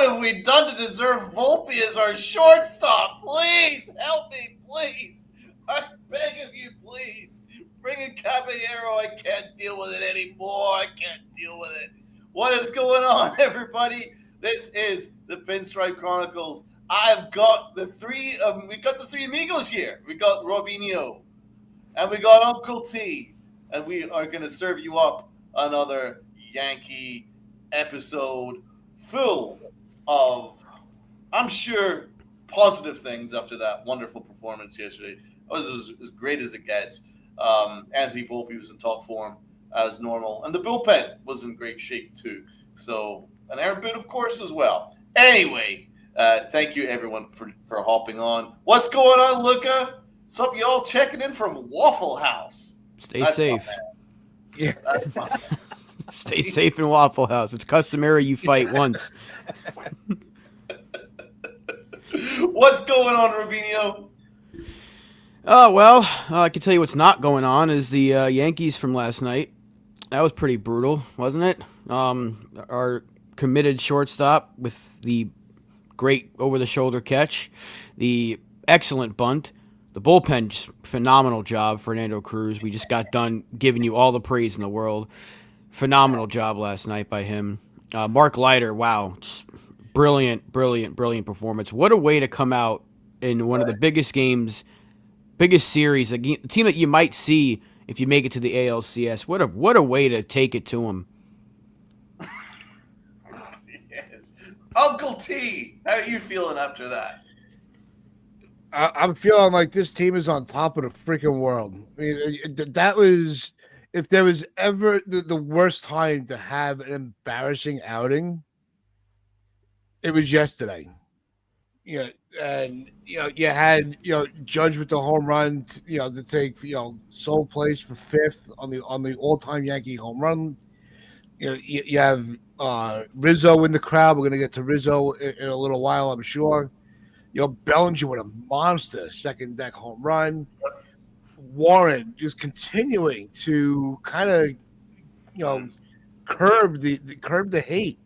have we done to deserve Volpe as our shortstop? Please help me, please. I beg of you, please. Bring in Caballero. I can't deal with it anymore. I can't deal with it. What is going on, everybody? This is the Pinstripe Chronicles. I've got the three. We got the three amigos here. We got Robinho, and we got Uncle T, and we are going to serve you up another Yankee episode full of, I'm sure, positive things after that wonderful performance yesterday. It was as great as it gets. Anthony Volpe was in top form as normal, and the bullpen was in great shape too. So, and Aaron Boone, of course, as well. Anyway, thank you everyone for hopping on. What's going on, Luca? Some y'all checking in from Waffle House. Stay safe. Yeah. Stay safe in Waffle House. It's customary you fight once. What's going on, Rubinho? Oh, well, I can tell you what's not going on is the Yankees from last night. That was pretty brutal, wasn't it? Our committed shortstop with the great over-the-shoulder catch, the excellent bunt, the bullpen, just phenomenal job, Fernando Cruz. We just got done giving you all the praise in the world. Phenomenal job last night by him. Mark Leiter, wow, just brilliant performance. What a way to come out in one of the biggest games, biggest series, a team that you might see if you make it to the ALCS. What a way to take it to him. Yes. Uncle T, how are you feeling after that? I'm feeling like this team is on top of the freaking world. I mean, that was, if there was ever the worst time to have an embarrassing outing, it was yesterday. You had Judge with the home run, to take sole place for fifth on the all-time Yankee home run. You have Rizzo in the crowd. We're going to get to Rizzo in a little while, I'm sure. Bellinger with a monster second deck home run. Warren just continuing to kind of, curb the hate,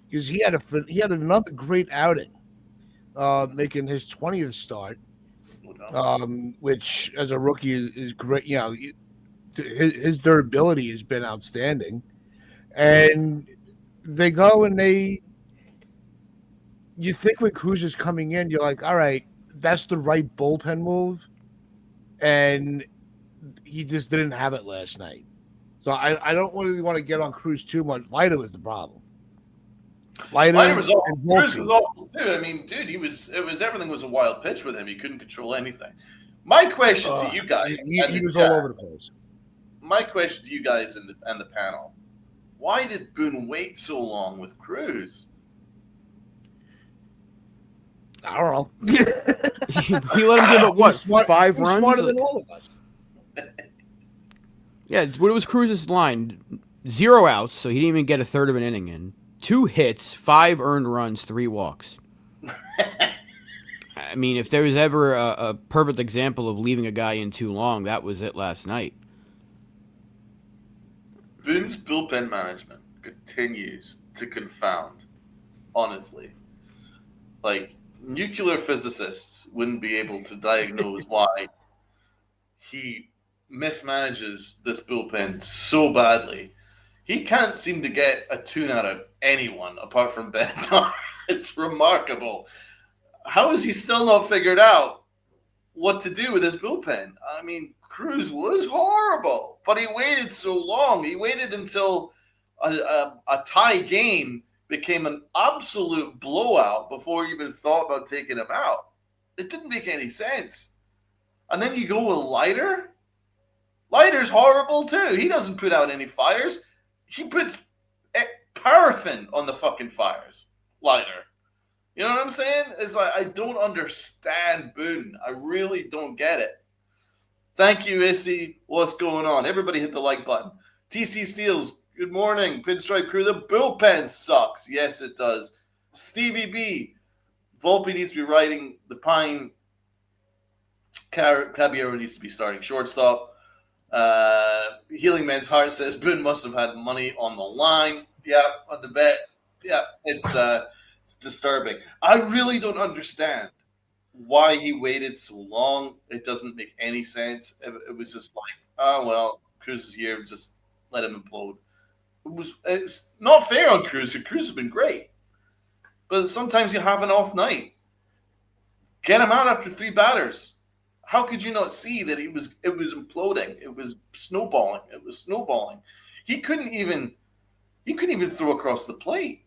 because he had another great outing, making his 20th start, which as a rookie is great. His durability has been outstanding, and they go and you think when Cruz is coming in, you're like, all right, that's the right bullpen move, and he just didn't have it last night. So I don't really want to get on Cruz too much. Leiter was the problem. Leiter was awful. Cruz was awful too. I mean, dude, everything was a wild pitch with him. He couldn't control anything. My question to you guys, he was all over the place. My question to you guys and the panel: why did Boone wait so long with Cruz? I don't know. He let him give up what, 5 runs? Smarter than all of us. Yeah, what was Cruz's line? 0 outs, so he didn't even get a third of an inning in. 2 hits, 5 earned runs, 3 walks. I mean, if there was ever a perfect example of leaving a guy in too long, that was it last night. Boone's bullpen management continues to confound, honestly. Like, nuclear physicists wouldn't be able to diagnose why he mismanages this bullpen so badly. He can't seem to get a tune out of anyone apart from Bednar. It's remarkable. How has he still not figured out what to do with his bullpen? I mean, Cruz was horrible, but he waited so long. He waited until a tie game became an absolute blowout before you even thought about taking him out. It didn't make any sense. And then you go with Leiter. Leiter's horrible too. He doesn't put out any fires. He puts paraffin on the fucking fires. Leiter. You know what I'm saying? It's like, I don't understand Boone. I really don't get it. Thank you, Issy. What's going on? Everybody hit the like button. TC Steels, good morning. Pinstripe Crew, the bullpen sucks. Yes, it does. Stevie B, Volpe needs to be riding the pine. Caballero needs to be starting shortstop. Healing Man's Heart says Boone must have had money on the line. Yeah, on the bet. Yeah, it's It's disturbing. I really don't understand why he waited so long. It doesn't make any sense. It was just like, oh well, Cruz is here, just let him implode. It's not fair on Cruz. Cruz has been great, but sometimes you have an off night. Get him out after 3 batters. How could you not see that it was imploding? It was snowballing. It was snowballing. He couldn't even throw across the plate.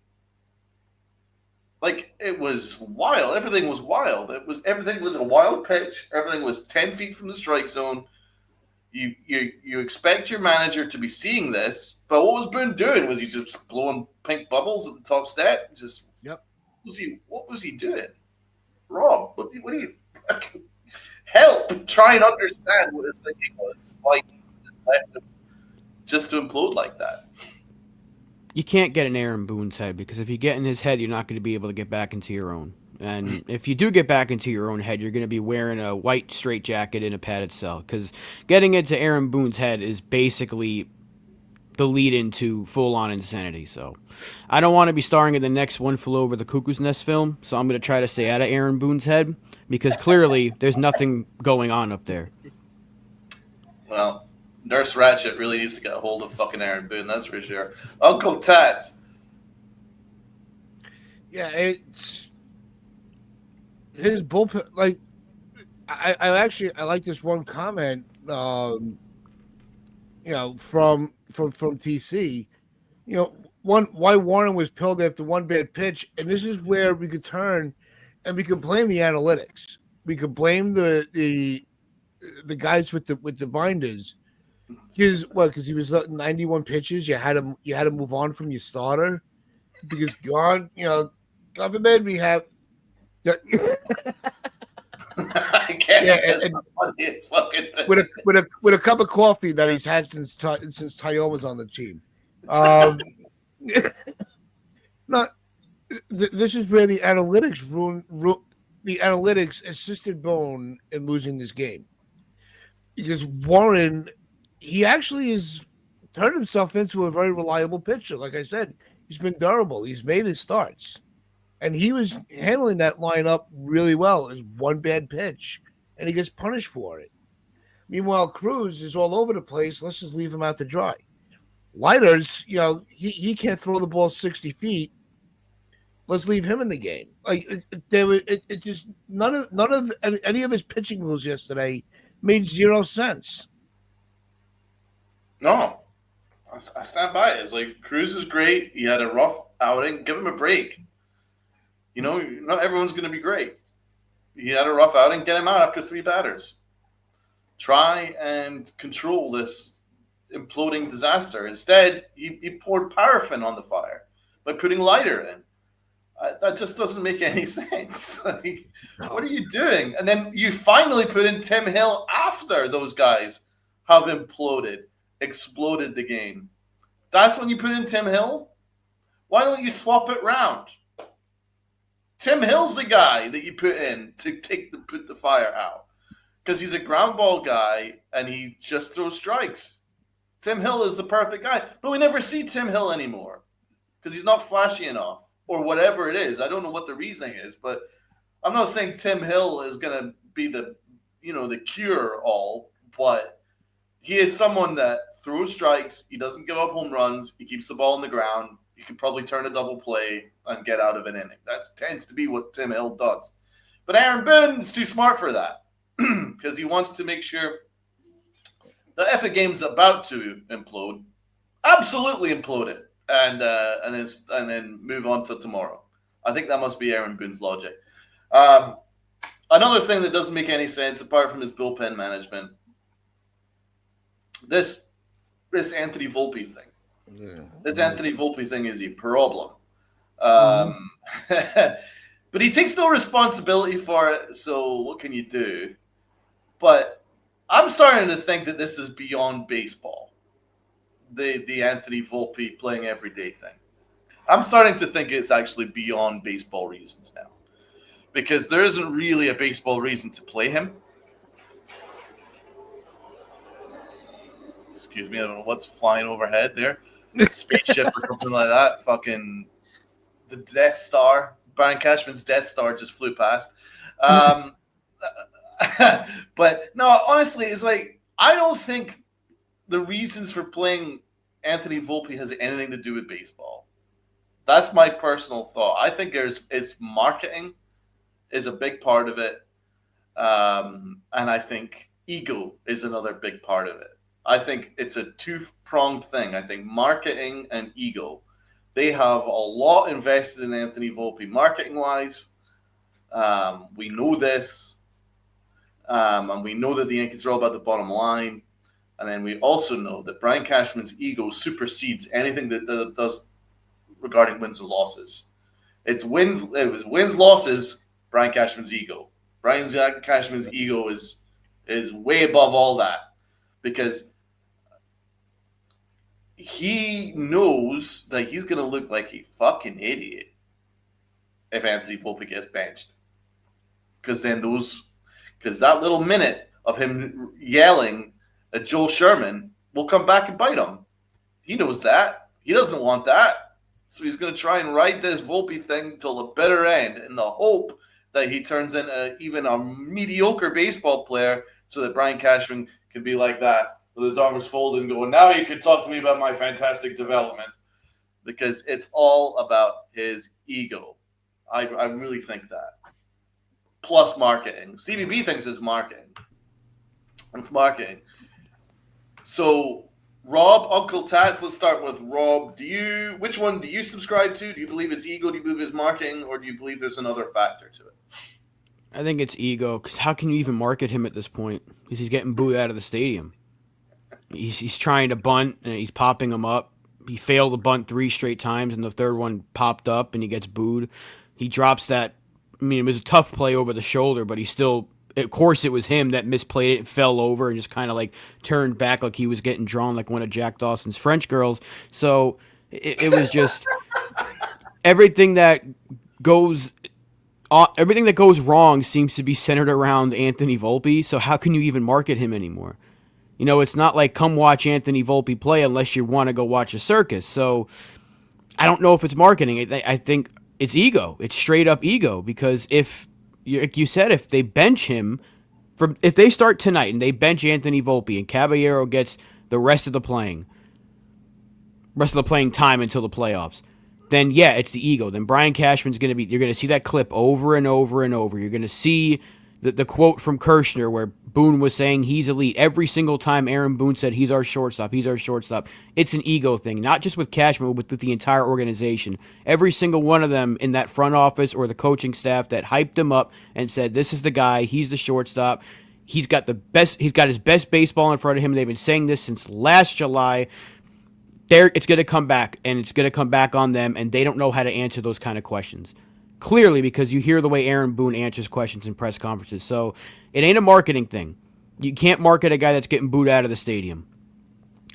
Like, it was wild. Everything was wild. Everything was a wild pitch. Everything was 10 feet from the strike zone. You expect your manager to be seeing this, but what was Boone doing? Was he just blowing pink bubbles at the top step? Just Yep. What was he doing? Rob, what do you help try and understand what his thinking was? Why he just left him just to implode like that? You can't get in Aaron Boone's head, because if you get in his head, you're not going to be able to get back into your own. And if you do get back into your own head, you're going to be wearing a white straitjacket in a padded cell, because getting into Aaron Boone's head is basically the lead into full-on insanity. So I don't want to be starring in the next One Flew Over the Cuckoo's Nest film, so I'm going to try to stay out of Aaron Boone's head, because clearly there's nothing going on up there. Well, Nurse Ratchet really needs to get a hold of fucking Aaron Boone, that's for sure. Uncle Tats. Yeah, it's his bullpen. Like, I like this one comment. From TC. Why Warren was pilled after one bad pitch, and this is where we could turn, and we could blame the analytics. We could blame the guys with the binders. Because he was 91 pitches, you had to move on from your starter, because God forbid we have. I can't. Yeah, and it's fucking thing. with a cup of coffee that he's had since Tyone was on the team. This is where the analytics the analytics assisted Boone in losing this game, because Warren, he actually has turned himself into a very reliable pitcher. Like I said, he's been durable. He's made his starts. And he was handling that lineup really well. It's one bad pitch, and he gets punished for it. Meanwhile, Cruz is all over the place. Let's just leave him out to dry. Lighters, he can't throw the ball 60 feet. Let's leave him in the game. Like, it just none of any of his pitching moves yesterday made zero sense. No, I stand by it. It's like, Cruz is great. He had a rough outing. Give him a break. Not everyone's going to be great. He had a rough outing. Get him out after 3 batters. Try and control this imploding disaster. Instead, he poured paraffin on the fire by putting lighter in. That just doesn't make any sense. Like, what are you doing? And then you finally put in Tim Hill after those guys have exploded the game. That's when you put in Tim Hill? Why don't you swap it round? Tim Hill's the guy that you put in to put the fire out, because he's a ground ball guy and he just throws strikes. Tim Hill is the perfect guy, but we never see Tim Hill anymore because he's not flashy enough, or whatever it is. I don't know what the reasoning is, but I'm not saying Tim Hill is going to be the cure all, but he is someone that throws strikes. He doesn't give up home runs. He keeps the ball on the ground. You can probably turn a double play and get out of an inning. That tends to be what Tim Hill does. But Aaron Boone is too smart for that, because he wants to make sure the if a game's about to implode, absolutely implode it, and then move on to tomorrow. I think that must be Aaron Boone's logic. Another thing that doesn't make any sense, apart from his bullpen management, this Anthony Volpe thing. Yeah. This Anthony Volpe thing is a problem. But he takes no responsibility for it, so what can you do? But I'm starting to think that this is beyond baseball. The Anthony Volpe playing everyday thing. I'm starting to think it's actually beyond baseball reasons now, because there isn't really a baseball reason to play him. Excuse me, I don't know what's flying overhead there. Spaceship or something like that. Fucking the Death Star Brian Cashman's Death Star just flew past. But no, honestly, it's like I don't think the reasons for playing Anthony Volpe has anything to do with baseball. That's my personal thought. I think it's marketing is a big part of it, and I think ego is another big part of it. I think it's a two-pronged thing. I think marketing and ego. They have a lot invested in Anthony Volpe marketing-wise. We know this. And we know that the Yankees are all about the bottom line. And then we also know that Brian Cashman's ego supersedes anything that does regarding wins and losses. It was wins, losses, Brian Cashman's ego. Brian Cashman's ego is way above all that because he knows that he's going to look like a fucking idiot if Anthony Volpe gets benched. Because that little minute of him yelling at Joel Sherman will come back and bite him. He knows that. He doesn't want that. So he's going to try and ride this Volpe thing till the bitter end in the hope that he turns into even a mediocre baseball player so that Brian Cashman can be like that with his arms folded and going, now you can talk to me about my fantastic development. Because it's all about his ego. I really think that. Plus marketing. CBB thinks it's marketing. It's marketing. So, Rob, Uncle Tats, let's start with Rob. Which one do you subscribe to? Do you believe it's ego? Do you believe it's marketing? Or do you believe there's another factor to it? I think it's ego, because how can you even market him at this point? Because he's getting booed out of the stadium. He's trying to bunt, and he's popping him up. He failed to bunt 3 straight times, and the third one popped up, and he gets booed. He drops that. I mean, it was a tough play over the shoulder, but he still, of course, it was him that misplayed it and fell over and just kind of like turned back like he was getting drawn like one of Jack Dawson's French girls. So it was just everything that goes wrong seems to be centered around Anthony Volpe. So how can you even market him anymore? You know, it's not like come watch Anthony Volpe play unless you want to go watch a circus. So I don't know if it's marketing. I think it's ego. It's straight up ego because like you said, if they bench him, if they start tonight and they bench Anthony Volpe and Caballero gets the rest of the playing time until the playoffs, then yeah, it's the ego. Then Brian Cashman's going to you're going to see that clip over and over and over. You're going to see the quote from Kirshner where Boone was saying he's elite. Every single time Aaron Boone said he's our shortstop. It's an ego thing, not just with Cashman, but with the entire organization. Every single one of them in that front office or the coaching staff that hyped him up and said, this is the guy, he's the shortstop. He's got his best baseball in front of him. They've been saying this since last July. It's going to come back, and it's going to come back on them, and they don't know how to answer those kind of questions. Clearly, because you hear the way Aaron Boone answers questions in press conferences. So it ain't a marketing thing. You can't market a guy that's getting booed out of the stadium.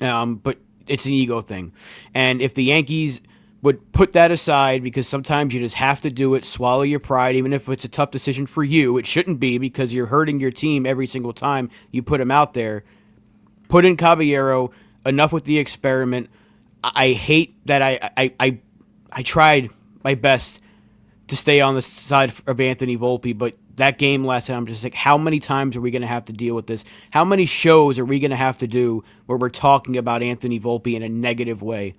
But it's an ego thing. And if the Yankees would put that aside, because sometimes you just have to do it, swallow your pride, even if it's a tough decision for you. It shouldn't be because you're hurting your team every single time you put him out there. Put in Caballero. Enough with the experiment. I hate that I tried my best to stay on the side of Anthony Volpe, but that game last night, I'm just like, how many times are we going to have to deal with this? How many shows are we going to have to do where we're talking about Anthony Volpe in a negative way?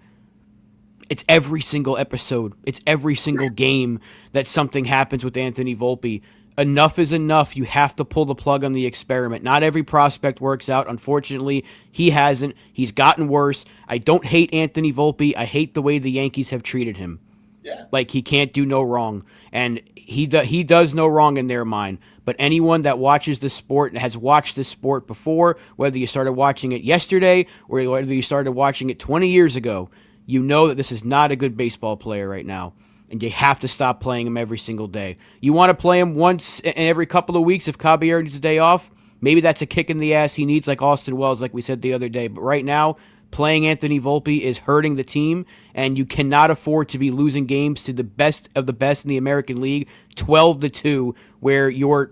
It's every single episode. It's every single game that something happens with Anthony Volpe. Enough is enough. You have to pull the plug on the experiment. Not every prospect works out. Unfortunately, he hasn't. He's gotten worse. I don't hate Anthony Volpe. I hate the way the Yankees have treated him. Yeah. Like, he can't do no wrong. And he does no wrong in their mind. But anyone that watches the sport and has watched this sport before, whether you started watching it yesterday or whether you started watching it 20 years ago, you know that this is not a good baseball player right now. And you have to stop playing him every single day. You want to play him once in every couple of weeks if Caballero needs a day off? Maybe that's a kick in the ass he needs like Austin Wells, like we said the other day. But right now, playing Anthony Volpe is hurting the team, and you cannot afford to be losing games to the best of the best in the American League, 12-2, where your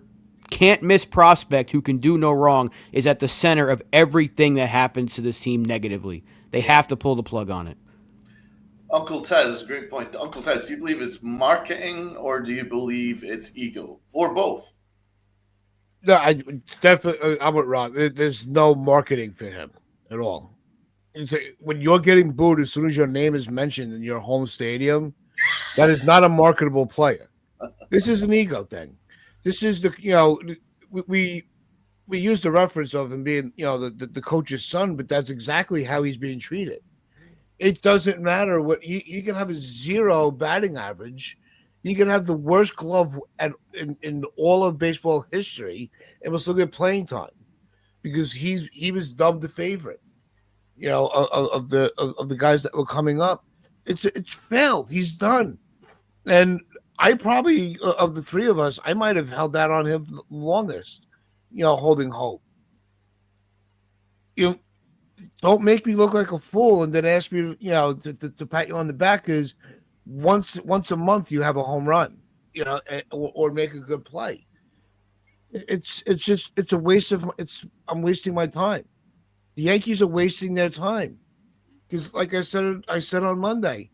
can't-miss prospect who can do no wrong is at the center of everything that happens to this team negatively. They have to pull the plug on it. Uncle Ted is a great point. Uncle Ted, do you believe it's marketing or do you believe it's ego? Or both? No, it's definitely. I'm with Rob. There's no marketing for him at all. When you're getting booed as soon as your name is mentioned in your home stadium, that is not a marketable player. This is an ego thing. This is we use the reference of him being the coach's son, but that's exactly how he's being treated. It doesn't matter what he can have a 0 batting average. He can have the worst glove in all of baseball history, and will still get playing time because he was dubbed the favorite. Of the guys that were coming up. It's failed. He's done, and I probably of the three of us, I might have held that on him the longest. Holding hope. Don't make me look like a fool and then ask me, to pat you on the back because once a month you have a home run, or make a good play. It's a waste of I'm wasting my time. The Yankees are wasting their time because, like I said on Monday,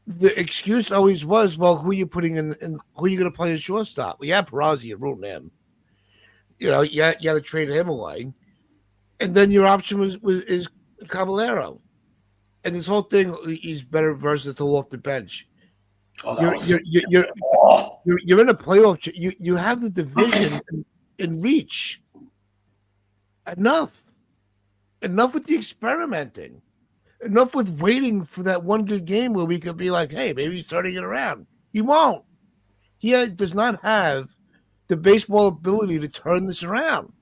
the excuse always was, well, who are you putting in who are you going to play as shortstop? Well, yeah, Perazi, you're rooting him. You got to trade him away. And then your option is Caballero, and this whole thing, he's better versatile off the bench. You're in a playoff. You have the division in reach. Enough with the experimenting. Enough with waiting for that one good game where we could be like, hey, maybe he's turning it around. He won't. He does not have the baseball ability to turn this around.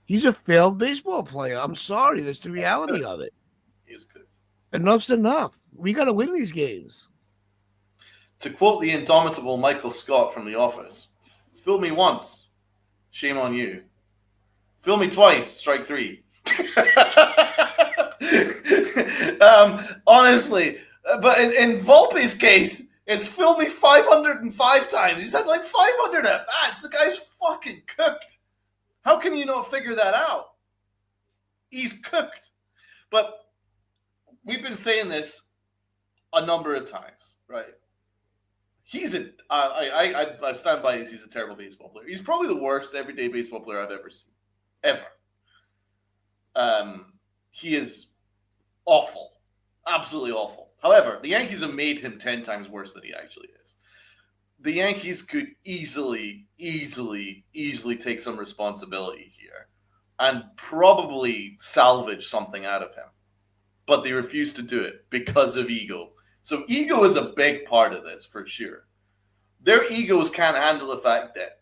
He's a failed baseball player. I'm sorry. That's the reality of it. He is good. Enough's enough. We got to win these games. To quote the indomitable Michael Scott from The Office, fool me once, shame on you. Fool me twice, strike 3. Honestly, but in Volpe's case, it's fool me 505 times. He's had like 500 at bats. The guy's fucking cooked. How can you not figure that out? He's cooked. But we've been saying this a number of times, right? I stand by he's a terrible baseball player. He's probably the worst everyday baseball player I've ever seen. Ever. He is awful. Absolutely awful. However, the Yankees have made him 10 times worse than he actually is. The Yankees could easily take some responsibility here and probably salvage something out of him. But they refuse to do it because of ego. So ego is a big part of this for sure. Their egos can't handle the fact that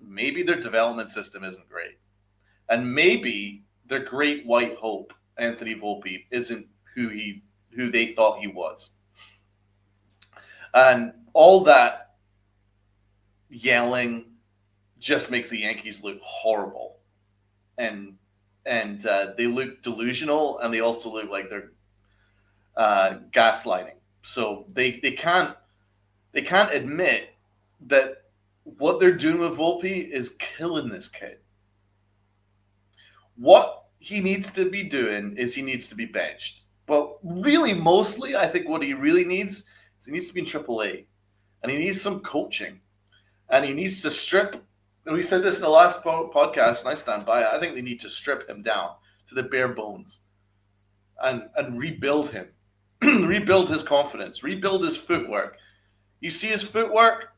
maybe their development system isn't great. And maybe their great white hope, Anthony Volpe, isn't who they thought he was. And all that yelling just makes the Yankees look horrible, and they look delusional, and they also look like they're gaslighting. So they can't admit that what they're doing with Volpe is killing this kid. What he needs to be doing is he needs to be benched. But really, mostly, I think what he really needs is he needs to be in AAA, and he needs some coaching. And he needs to strip, and we said this in the last podcast, and I stand by it. I think they need to strip him down to the bare bones and rebuild him, rebuild his confidence, rebuild his footwork. You see his footwork?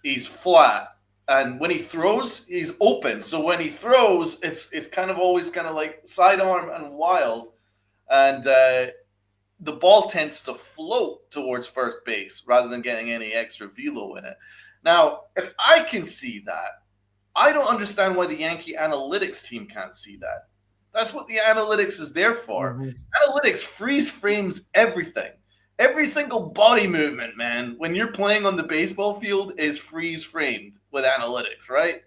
He's flat. And when he throws, he's open. So when he throws, it's kind of always kind of like sidearm and wild. And the ball tends to float towards first base rather than getting any extra velo in it. Now, if I can see that, I don't understand why the Yankee analytics team can't see that. That's what the analytics is there for. Mm-hmm. Analytics freeze frames everything. Every single body movement, man, when you're playing on the baseball field is freeze framed with analytics, right?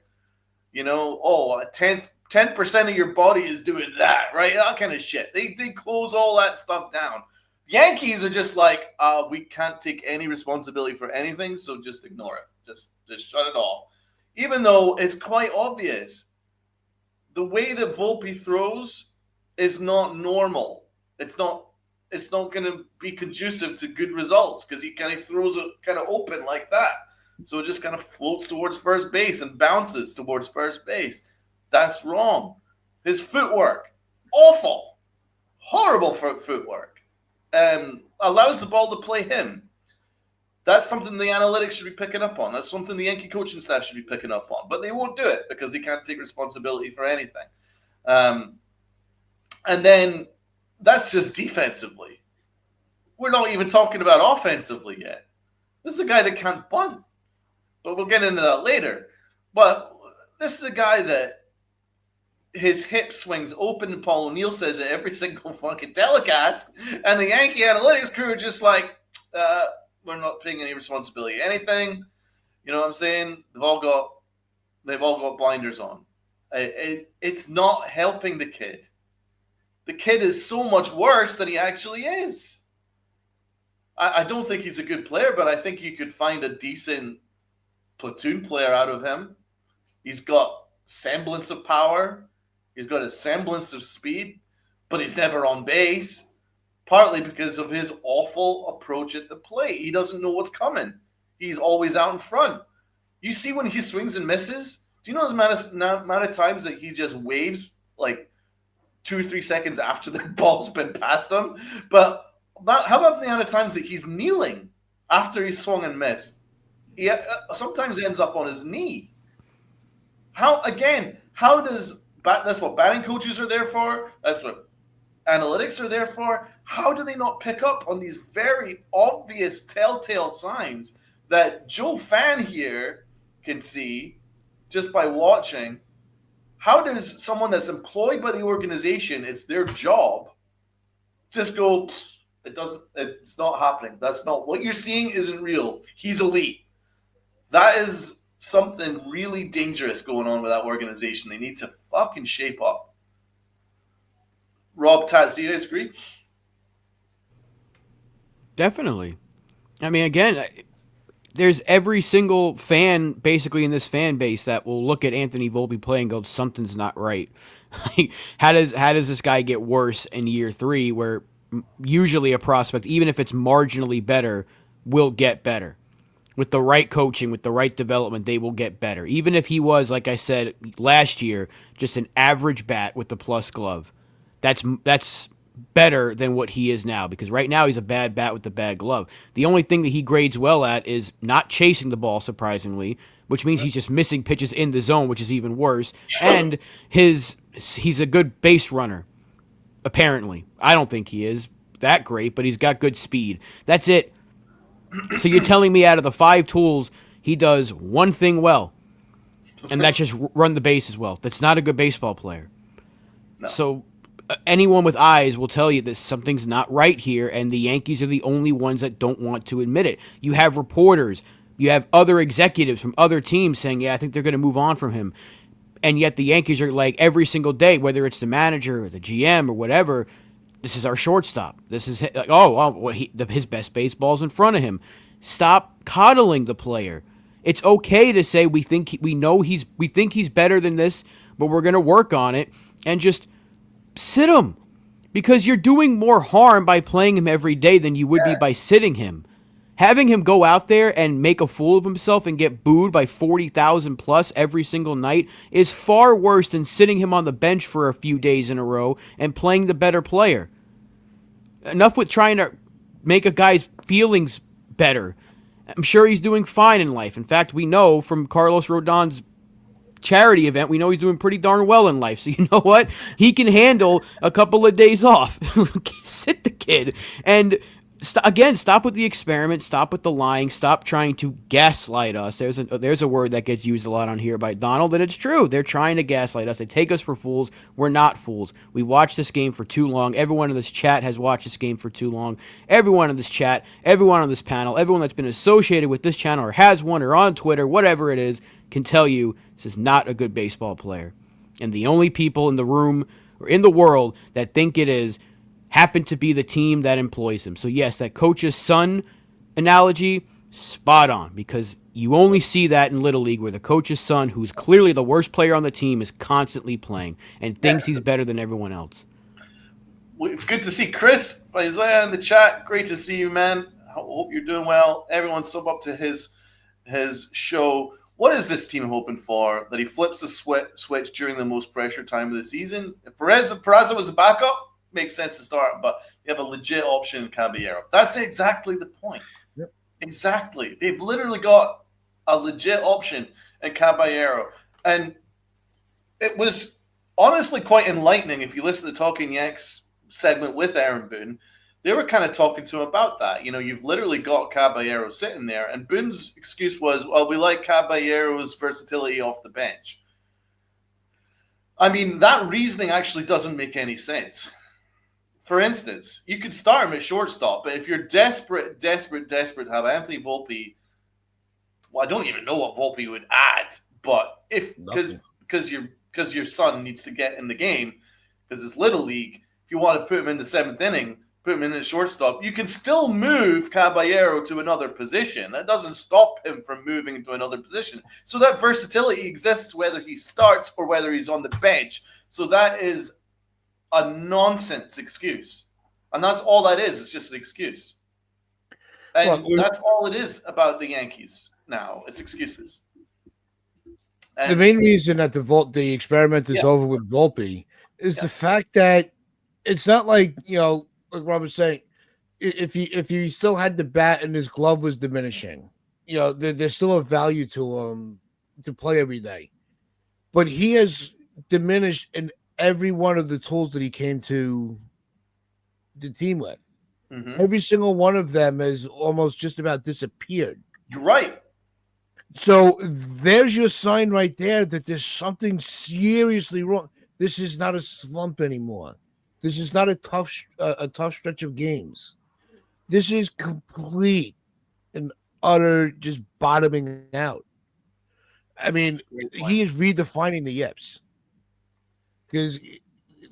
10% of your body is doing that, right? That kind of shit. They close all that stuff down. Yankees are just like, we can't take any responsibility for anything, so just ignore it. Just shut it off. Even though it's quite obvious. The way that Volpe throws is not normal. It's it's not going to be conducive to good results because he kind of throws it kind of open like that. So it just kind of floats towards first base and bounces towards first base. That's wrong. His footwork, awful, horrible footwork, allows the ball to play him. That's something the analytics should be picking up on. That's something the Yankee coaching staff should be picking up on. But they won't do it because they can't take responsibility for anything. And then that's just defensively. We're not even talking about offensively yet. This is a guy that can't bunt. But we'll get into that later. But this is a guy that his hip swings open, and Paul O'Neill says it every single fucking telecast. And the Yankee analytics crew are just like, we're not taking any responsibility. Anything, you know what I'm saying? They've all got blinders on. It's not helping the kid. The kid is so much worse than he actually is. I don't think he's a good player, but I think you could find a decent platoon player out of him. He's got semblance of power. He's got a semblance of speed, but he's never on base. Partly because of his awful approach at the plate. He doesn't know what's coming. He's always out in front. You see when he swings and misses? Do you know the amount of times that he just waves like 2 or 3 seconds after the ball's been past him? But how about the amount of times that he's kneeling after he's swung and missed? He sometimes ends up on his knee. That's what batting coaches are there for. That's what analytics are there for. How do they not pick up on these very obvious telltale signs that Joe Fan here can see just by watching? How does someone that's employed by the organization, it's their job, just go, it's not happening. That's not what you're seeing isn't real. He's elite. That is something really dangerous going on with that organization. They need to fucking shape up. Rob, Tats, do you guys agree? Definitely. I mean, again, there's every single fan basically in this fan base that will look at Anthony Volpe play and go, something's not right. How does this guy get worse in year 3 where usually a prospect, even if it's marginally better, will get better? With the right coaching, with the right development, they will get better. Even if he was, like I said last year, just an average bat with the plus glove. That's better than what he is now, because right now he's a bad bat with the bad glove. The only thing that he grades well at is not chasing the ball, surprisingly, which means he's just missing pitches in the zone, which is even worse. And he's a good base runner, apparently. I don't think he is that great, but he's got good speed. That's it. So you're telling me out of the 5 tools, he does one thing well, and that's just run the bases well. That's not a good baseball player. No. So anyone with eyes will tell you that something's not right here, and the Yankees are the only ones that don't want to admit it. You have reporters, you have other executives from other teams saying, yeah, I think they're going to move on from him. And yet the Yankees are like every single day, whether it's the manager or the GM or whatever, this is our shortstop. This is like, his best baseball's in front of him. Stop coddling the player. It's okay to say we think he's better than this, but we're going to work on it, and just sit him, because you're doing more harm by playing him every day than you would be by sitting him. Having him go out there and make a fool of himself and get booed by 40,000 plus every single night is far worse than sitting him on the bench for a few days in a row and playing the better player. Enough with trying to make a guy's feelings better. I'm sure he's doing fine in life. In fact, we know from Carlos Rodon's charity event, we know he's doing pretty darn well in life. So you know what? He can handle a couple of days off. Sit the kid. And stop with the experiment. Stop with the lying. Stop trying to gaslight us. There's a word that gets used a lot on here by Donald, and it's true. They're trying to gaslight us. They take us for fools. We're not fools. We watched this game for too long. Everyone in this chat has watched this game for too long. Everyone in this chat, everyone on this panel, everyone that's been associated with this channel or has one or on Twitter, whatever it is, can tell you this is not a good baseball player. And the only people in the room or in the world that think it is happen to be the team that employs him. So yes, that coach's son analogy, spot on, because you only see that in Little League where the coach's son, who's clearly the worst player on the team, is constantly playing and thinks he's better than everyone else. It's good to see Chris Isaiah in the chat. Great to see you, man. I hope you're doing well. Everyone's sub up to his show. What is this team hoping for? That he flips the switch during the most pressure time of the season? If Peraza was a backup, makes sense to start, but you have a legit option in Caballero. That's exactly the point. Yep. Exactly. They've literally got a legit option in Caballero. And it was honestly quite enlightening if you listen to Talking Yanks segment with Aaron Boone. They were kind of talking to him about that. You know, you've literally got Caballero sitting there, and Boone's excuse was, well, we like Caballero's versatility off the bench. I mean, that reasoning actually doesn't make any sense. For instance, you could start him at shortstop, but if you're desperate to have Anthony Volpe, well, I don't even know what Volpe would add, but because your son needs to get in the game, because it's Little League, if you want to put him in the seventh inning, put him in the shortstop, you can still move Caballero to another position. That doesn't stop him from moving into another position. So that versatility exists whether he starts or whether he's on the bench. So that is a nonsense excuse. And that's all that is. It's just an excuse. And that's all it is about the Yankees now. It's excuses. And the main reason that the experiment is over with Volpe is the fact that it's not like, you know, like Rob was saying, if he still had the bat and his glove was diminishing, you know, there's still a value to him to play every day. But he has diminished in every one of the tools that he came to the team with. Mm-hmm. Every single one of them has almost just about disappeared. You're right. So there's your sign right there that there's something seriously wrong. This is not a slump anymore. This is not a tough stretch of games. This is complete and utter just bottoming out. I mean, he is redefining the yips because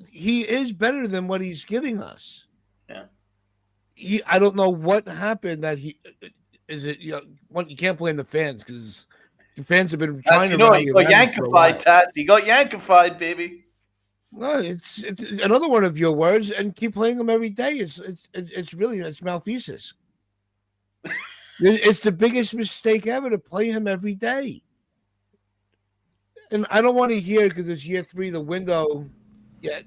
he is better than what he's giving us. Yeah. I don't know what happened that he is it. You know, you can't blame the fans because the fans have been trying to. He got yankified, Tats. He got yankified, baby. No, it's another one of your words, and keep playing them every day. It's really malfeasance. It's the biggest mistake ever to play him every day. And I don't want to hear because it's year 3, the window. Yeah.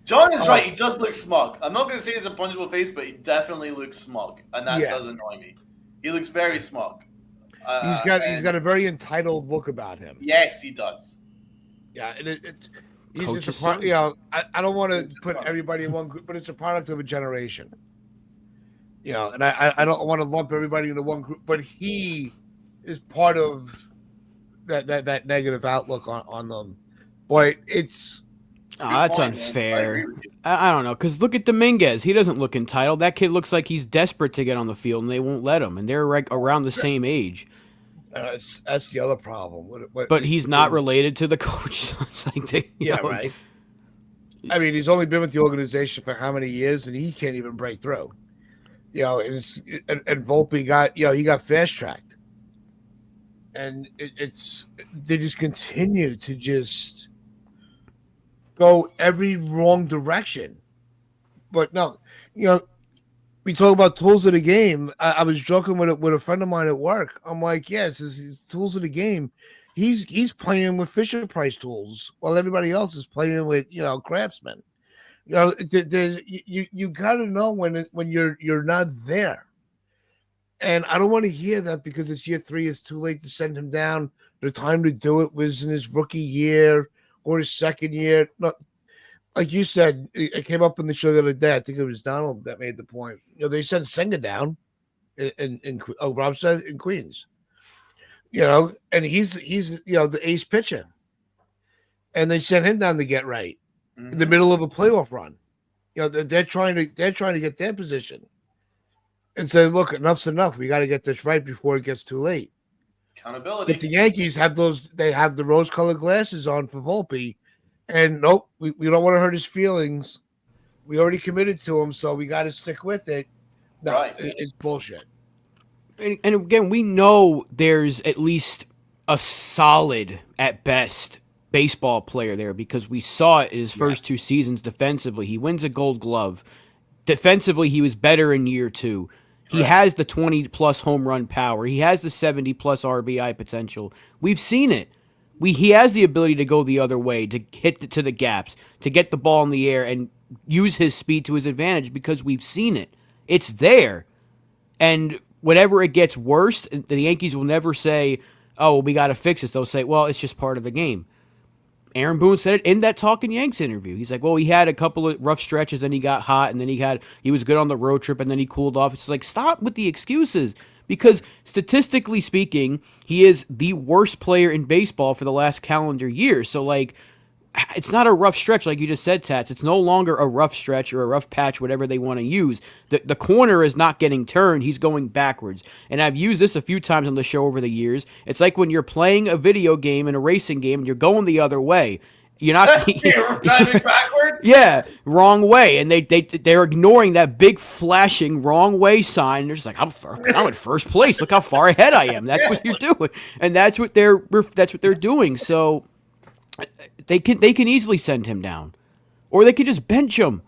John is right. He does look smug. I'm not going to say he's a punchable face, but he definitely looks smug, and that does annoy me. He looks very smug. He's got a very entitled look about him. Yes, he does. Yeah, and he's just a part. You know, I don't want to put everybody in one group, but it's a product of a generation. You know, and I don't want to lump everybody into one group, but he is part of that negative outlook on them. Boy, it's. That's unfair. I don't know, because look at Dominguez. He doesn't look entitled. That kid looks like he's desperate to get on the field, and they won't let him. And they're like around the same age. That's the other problem. But he's not related to the coach. It's like right. I mean, he's only been with the organization for how many years, and he can't even break through. You know, and Volpe got fast tracked, and they just continue to just go every wrong direction. But no, you know, we talk about tools of the game. I was joking with a friend of mine at work. I'm like, yes, this is tools of the game. He's playing with Fisher Price tools while everybody else is playing with, you know, Craftsman. You know, you got to know when you're not there. And I don't want to hear that because it's year 3. It's too late to send him down. The time to do it was in his rookie year or his second year. No, like you said, it came up in the show the other day. I think it was Donald that made the point. You know, they sent Senga down in Rob said in Queens. You know, and he's you know the ace pitcher, and they sent him down to get right in the middle of a playoff run. You know, they're trying to get their position and say, look, enough's enough. We got to get this right before it gets too late. Accountability. But the Yankees have they have the rose-colored glasses on for Volpe, and nope, we don't want to hurt his feelings. We already committed to him, so we got to stick with it. No, right. It's bullshit. And again, we know there's at least a solid, at best, baseball player there because we saw it in his first 2 seasons defensively. He wins a Gold Glove. Defensively, he was better in year 2. He has the 20-plus home run power. He has the 70-plus RBI potential. We've seen it. He has the ability to go the other way, to hit to the gaps, to get the ball in the air and use his speed to his advantage because we've seen it. It's there. And whenever it gets worse, the Yankees will never say, oh, well, we got to fix this. They'll say, well, it's just part of the game. Aaron Boone said it in that Talking Yanks interview. He's like, well, he had a couple of rough stretches, then he got hot, and then he was good on the road trip, and then he cooled off. It's like, stop with the excuses. Because statistically speaking, he is the worst player in baseball for the last calendar year. So, like, it's not a rough stretch like you just said, Tats. It's no longer a rough stretch or a rough patch, whatever they want to use. The corner is not getting turned. He's going backwards. And I've used this a few times on the show over the years. It's like when you're playing a video game in a racing game and you're going the other way. You're not you're driving backwards. Yeah, wrong way, and they're ignoring that big flashing wrong way sign. They're just like, I'm in first place. Look how far ahead I am. That's what you're doing, and that's what they're doing. So they can easily send him down, or they could just bench him,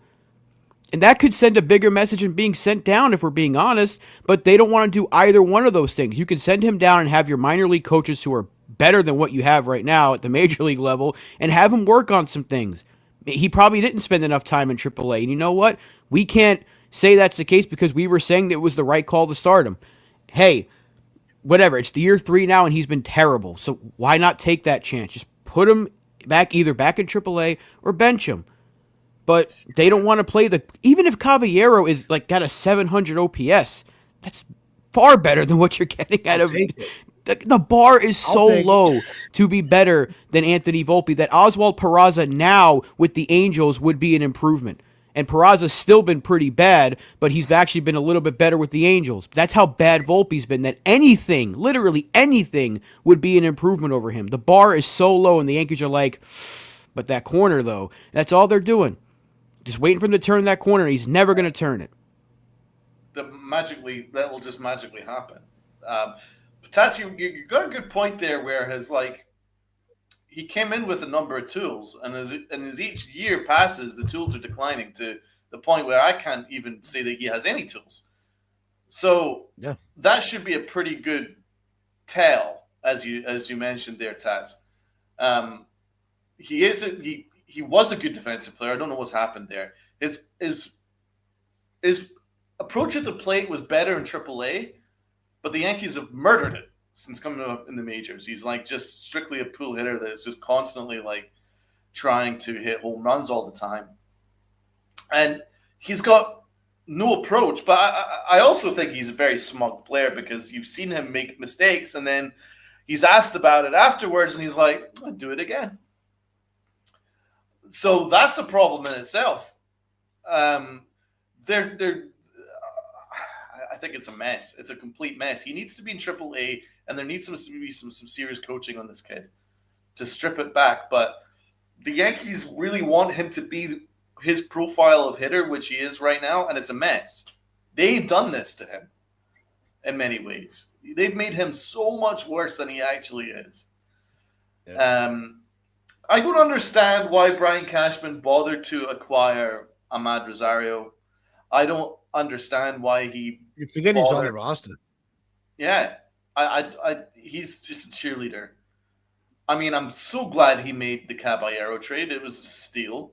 and that could send a bigger message than being sent down if we're being honest. But they don't want to do either one of those things. You can send him down and have your minor league coaches who are better than what you have right now at the major league level and have him work on some things. He probably didn't spend enough time in AAA. And you know what? We can't say that's the case because we were saying that it was the right call to start him. Hey, whatever. It's the year 3 now and he's been terrible. So why not take that chance? Just put him either back in AAA or bench him. But they don't want to play even if Caballero is like got a 700 OPS, that's far better than what you're getting out of it. The bar is so low to be better than Anthony Volpe that Oswald Peraza now with the Angels would be an improvement. And Peraza's still been pretty bad, but he's actually been a little bit better with the Angels. That's how bad Volpe's been, that anything, literally anything, would be an improvement over him. The bar is so low, and the Yankees are like, but that corner, though, that's all they're doing. Just waiting for him to turn that corner. He's never going to turn it. That will just magically happen. Tats, you got a good point there where he came in with a number of tools, and as each year passes, the tools are declining to the point where I can't even say that he has any tools. So that should be a pretty good tell, as you mentioned there, Tats. He was a good defensive player. I don't know what's happened there. His approach at the plate was better in AAA. But the Yankees have murdered it since coming up in the majors. He's like just strictly a pull hitter that is just constantly like trying to hit home runs all the time. And he's got no approach. But I also think he's a very smug player because you've seen him make mistakes and then he's asked about it afterwards and he's like, I'll do it again. So that's a problem in itself. I think it's a mess. It's a complete mess. He needs to be in AAA, and there needs to be some serious coaching on this kid to strip it back. But the Yankees really want him to be his profile of hitter, which he is right now, and it's a mess. They've done this to him in many ways. They've made him so much worse than he actually is. Yeah. I don't understand why Brian Cashman bothered to acquire Ahmad Rosario. I don't understand why he. You forget he's on the roster. Yeah, he's just a cheerleader. I mean, I'm so glad he made the Caballero trade. It was a steal,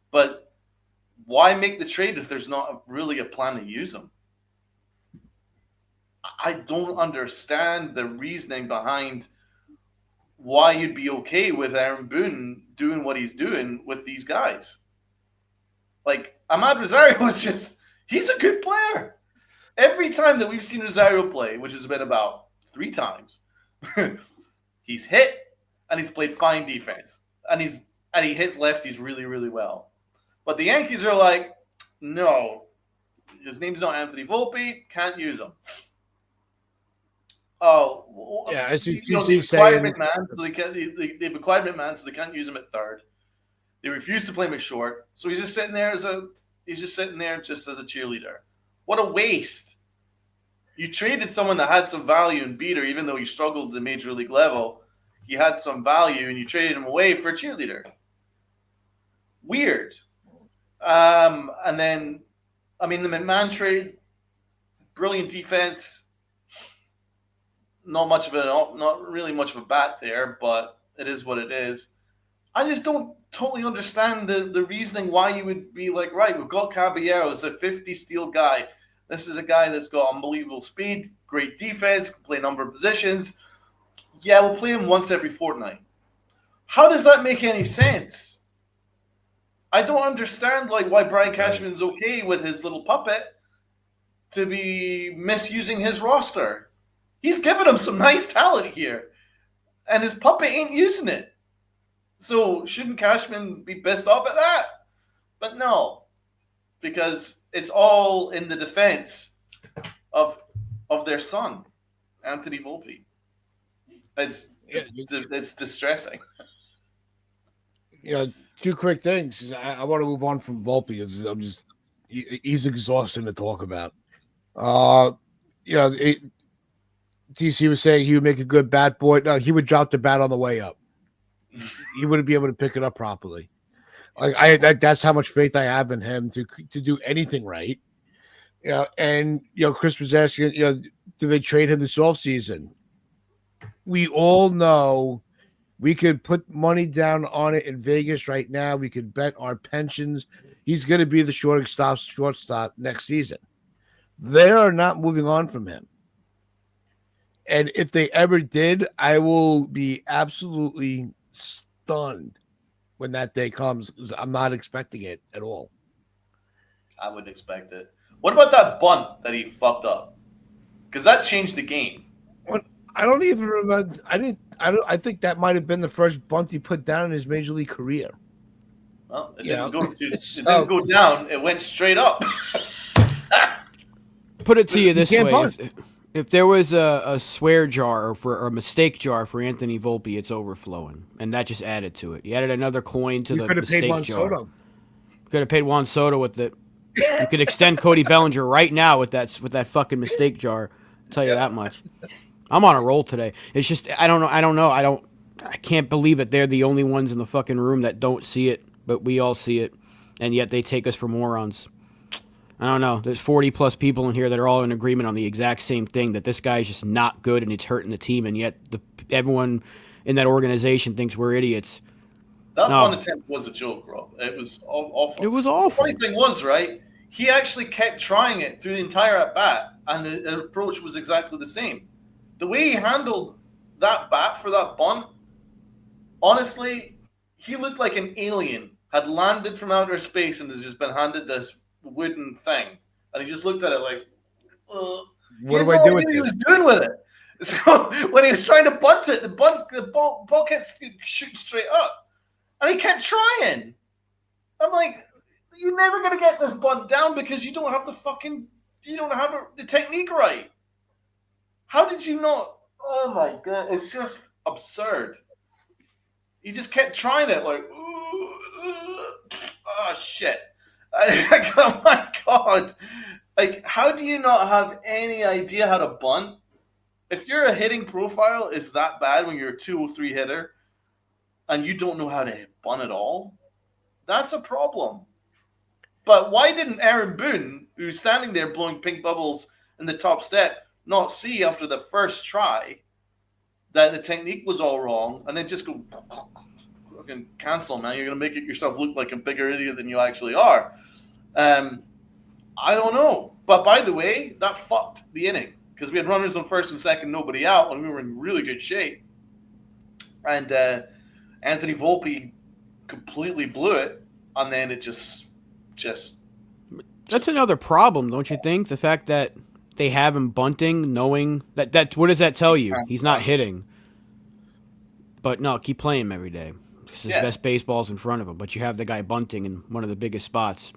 but why make the trade if there's not really a plan to use him? I don't understand the reasoning behind why you'd be okay with Aaron Boone doing what he's doing with these guys. Like, Ahmad Rosario is he's a good player. Every time that we've seen Rosario play, which has been about 3 times, he's hit and he's played fine defense. And he hits lefties really, really well. But the Yankees are like, no, his name's not Anthony Volpe, can't use him. Oh, well, yeah, as you know, see, they've acquired McMahon, so they've acquired McMahon, so they can't use him at third. They refuse to play him at short, so he's just sitting there just as a cheerleader. What a waste! You traded someone that had some value in Beater, even though he struggled at the major league level. he had some value and you traded him away for a cheerleader. Weird. And then, I mean, the McMahon trade, brilliant defense. Not really much of a bat there, but it is what it is. I just don't totally understand the reasoning why you would be like, right, we've got Caballero as a 50 steal guy. This is a guy that's got unbelievable speed, great defense, can play a number of positions. Yeah, we'll play him once every fortnight. How does that make any sense? I don't understand why Brian Cashman's okay with his little puppet to be misusing his roster. He's given him some nice talent here, and his puppet ain't using it. So shouldn't Cashman be pissed off at that? But no, because it's all in the defense of their son, Anthony Volpe. It's distressing. Two quick things. I want to move on from Volpe. He's exhausting to talk about. DC was saying he would make a good bat boy. No, he would drop the bat on the way up. He wouldn't be able to pick it up properly. That's how much faith I have in him to do anything right. And Chris was asking, do they trade him this offseason? We all know we could put money down on it in Vegas right now. We could bet our pensions. He's going to be the shortstop next season. They are not moving on from him. And if they ever did, I will be absolutely stunned when that day comes, because I'm not expecting it at all. I wouldn't expect it. What about that bunt that he fucked up? Because that changed the game. I don't even remember. I think that might have been the first bunt he put down in his major league career. Well, it didn't go down. It went straight up. Put it to you this way: if there was a swear jar or a mistake jar for Anthony Volpe, it's overflowing, and that just added to it. You added another coin to the mistake jar. Could have paid Juan Soto with it. You could extend Cody Bellinger right now with that fucking mistake jar. I'll tell you that much. I'm on a roll today. It's just I don't know. I can't believe it. They're the only ones in the fucking room that don't see it, but we all see it, and yet they take us for morons. I don't know. There's 40 plus people in here that are all in agreement on the exact same thing, that this guy's just not good and it's hurting the team, and yet everyone in that organization thinks we're idiots. That one attempt was a joke, Rob. It was awful. It was awful. The funny thing was, right, he actually kept trying it through the entire at-bat, and the approach was exactly the same. The way he handled that bat for that bunt, honestly, he looked like an alien had landed from outer space and has just been handed this wooden thing. And he just looked at it like, what do I do with it? He was doing with it. So when he was trying to bunt it, the ball kept shooting straight up. And he kept trying. I'm like, you're never going to get this bunt down because you don't have the technique right. How did you not? Oh my God, it's just absurd. He just kept trying it like, oh shit. Oh my God. Like, how do you not have any idea how to bunt? If your hitting profile is that bad when you're a 203 hitter and you don't know how to bunt at all, that's a problem. But why didn't Aaron Boone, who's standing there blowing pink bubbles in the top step, not see after the first try that the technique was all wrong and then just go fucking cancel, man. You're going to make it yourself look like a bigger idiot than you actually are. I don't know. But by the way, that fucked the inning because we had runners on first and second, nobody out, and we were in really good shape. And Anthony Volpe completely blew it, and then it just That's another problem, don't you think? The fact that they have him bunting, knowing that what does that tell you? He's not hitting. But no, keep playing him every day. His best baseball's in front of him, but you have the guy bunting in one of the biggest spots.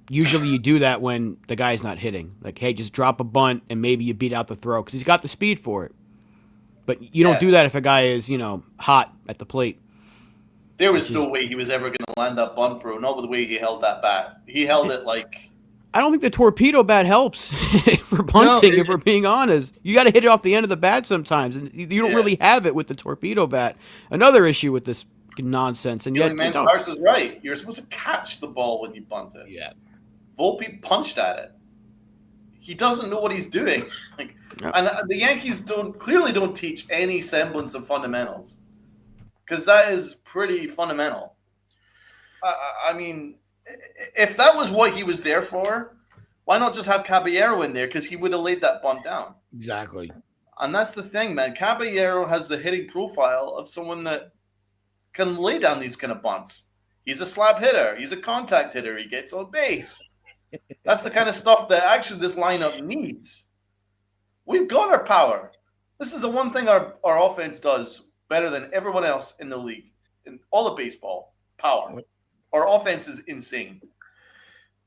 Usually you do that when the guy's not hitting. Like, hey, just drop a bunt and maybe you beat out the throw because he's got the speed for it. But you don't do that if a guy is, hot at the plate. There was no way he was ever going to land that bunt, bro. Not with the way he held that bat. He held it like I don't think the torpedo bat helps for bunting. If we're being honest, you got to hit it off the end of the bat sometimes, and you don't really have it with the torpedo bat. Another issue with this nonsense, and yet Mars is right. You're supposed to catch the ball when you bunt it. Yeah. Volpe punched at it. He doesn't know what he's doing. And the Yankees clearly don't teach any semblance of fundamentals, because that is pretty fundamental. I mean, if that was what he was there for, why not just have Caballero in there? Because he would have laid that bunt down. Exactly. And that's the thing, man. Caballero has the hitting profile of someone that can lay down these kind of bunts. He's a slap hitter. He's a contact hitter. He gets on base. That's the kind of stuff that actually this lineup needs. We've got our power. This is the one thing our offense does better than everyone else in the league, in all of baseball. Power. Our offense is insane.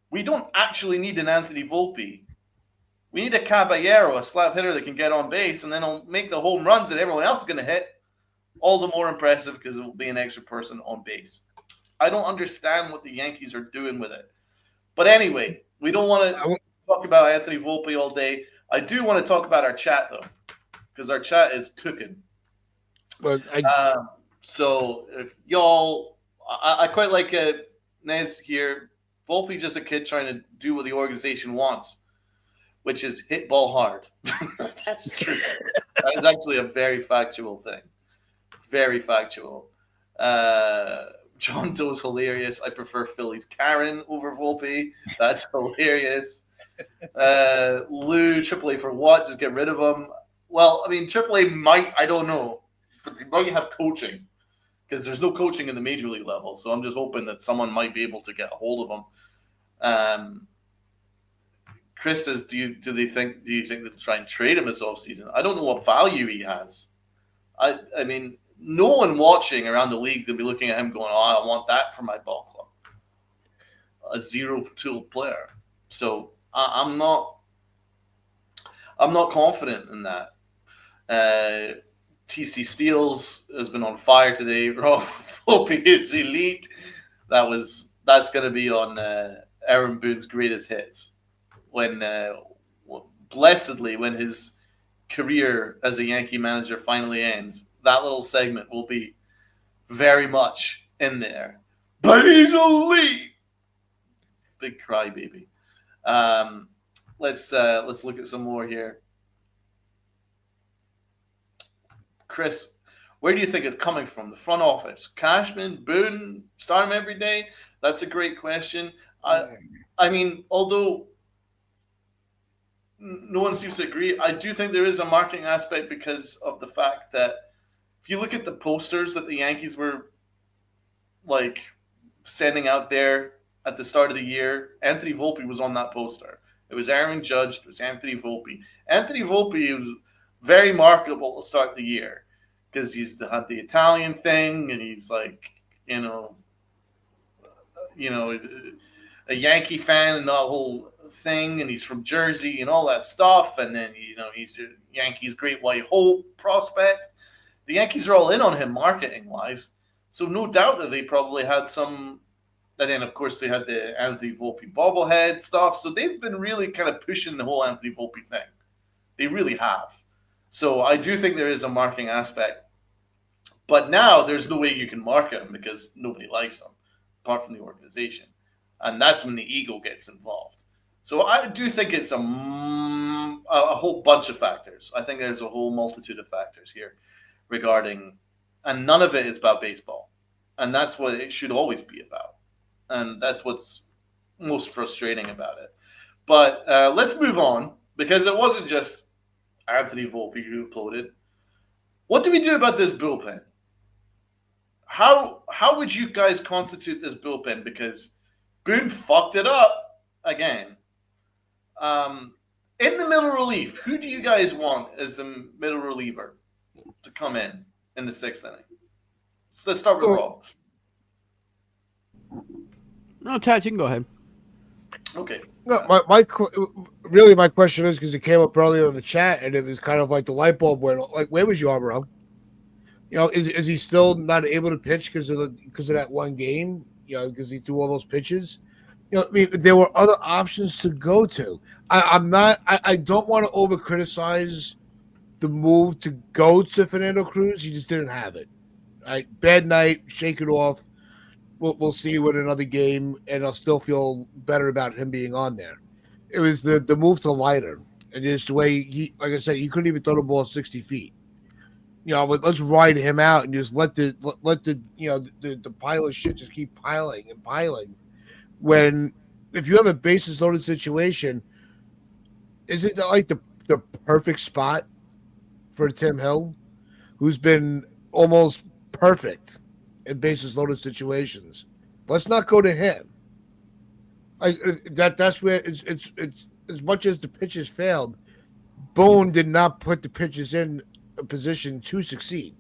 We don't actually need an Anthony Volpe. We need a Caballero, a slap hitter that can get on base, and then he'll make the home runs that everyone else is going to hit. All the more impressive because it will be an extra person on base. I don't understand what the Yankees are doing with it. But anyway, we don't want to talk about Anthony Volpe all day. I do want to talk about our chat, though, because our chat is cooking. But so if y'all... I quite like Nez here. Volpe just a kid trying to do what the organization wants, which is hit ball hard. That's true. That is actually a very factual thing. Very factual. John Doe's hilarious. I prefer Philly's Karen over Volpe. That's hilarious. Lou, AAA for what? Just get rid of him. Well, I mean, AAA might, I don't know, but they might have coaching, because there's no coaching in the major league level. So I'm just hoping that someone might be able to get a hold of him. Chris says, do you think they'll try and trade him this offseason? I don't know what value he has. I mean, no one watching around the league will be looking at him going, oh, I want that for my ball club. A zero-tool player. So I'm not confident in that. TC Steels has been on fire today. Rob Volpe is elite. That's going to be on Aaron Boone's greatest hits. When blessedly, when his career as a Yankee manager finally ends, that little segment will be very much in there. But he's elite. Big crybaby. Let's look at some more here. Chris, where do you think it's coming from? The front office? Cashman, Boone, start him every day? That's a great question. I mean, although no one seems to agree, I do think there is a marketing aspect because of the fact that if you look at the posters that the Yankees were like sending out there at the start of the year, Anthony Volpe was on that poster. It was Aaron Judge. It was Anthony Volpe. Anthony Volpe was very marketable to start the year because he's had the Italian thing, and he's like, you know, a Yankee fan and the whole thing, and he's from Jersey and all that stuff, and then he's a Yankees great white hope prospect. The Yankees are all in on him marketing wise, so no doubt that they probably had some. And then, of course, they had the Anthony Volpe bobblehead stuff. So they've been really kind of pushing the whole Anthony Volpe thing. They really have. So I do think there is a marketing aspect. But now there's no way you can market him because nobody likes him, apart from the organization. And that's when the ego gets involved. So I do think it's a whole bunch of factors. I think there's a whole multitude of factors here regarding, and none of it is about baseball. And that's what it should always be about. And that's what's most frustrating about it. But let's move on, because it wasn't just Anthony Volpe who imploded. What do we do about this bullpen? How would you guys constitute this bullpen? Because Boone fucked it up again. In the middle relief, who do you guys want as a middle reliever to come in the sixth inning? So let's start with Rob. No, Tats, you can go ahead. Okay. No, my question is, because it came up earlier in the chat, and it was kind of like the light bulb went, like, where was Yarbrough? Is he still not able to pitch because of that one game? Because he threw all those pitches. I mean, there were other options to go to. I'm not. I don't want to over criticize the move to go to Fernando Cruz. He just didn't have it. All right, bad night. Shake it off. We'll see you in another game, and I'll still feel better about him being on there. It was the move to lighter, and just the way he, like I said, he couldn't even throw the ball 60 feet. But let's ride him out and just let the the pile of shit just keep piling and piling. When if you have a bases loaded situation, isn't that like the perfect spot for Tim Hill, who's been almost perfect in bases loaded situations? Let's not go to him. That's where it's as much as the pitches failed. Boone did not put the pitches in a position to succeed.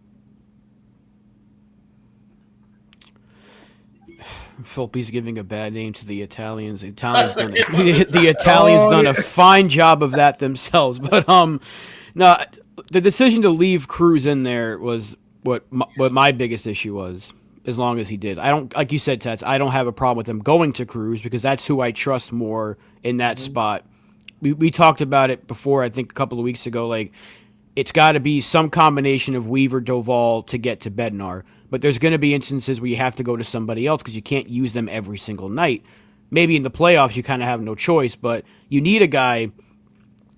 Volpe's giving a bad name to the Italians. The Italians done a fine job of that themselves. But no, the decision to leave Cruz in there was what my biggest issue was. As long as he did, I don't, like you said, Tats, I don't have a problem with him going to Cruz because that's who I trust more in that spot. We talked about it before, I think a couple of weeks ago. Like, it's got to be some combination of Weaver, Doval to get to Bednar. But there's going to be instances where you have to go to somebody else because you can't use them every single night. Maybe in the playoffs you kind of have no choice, but you need a guy.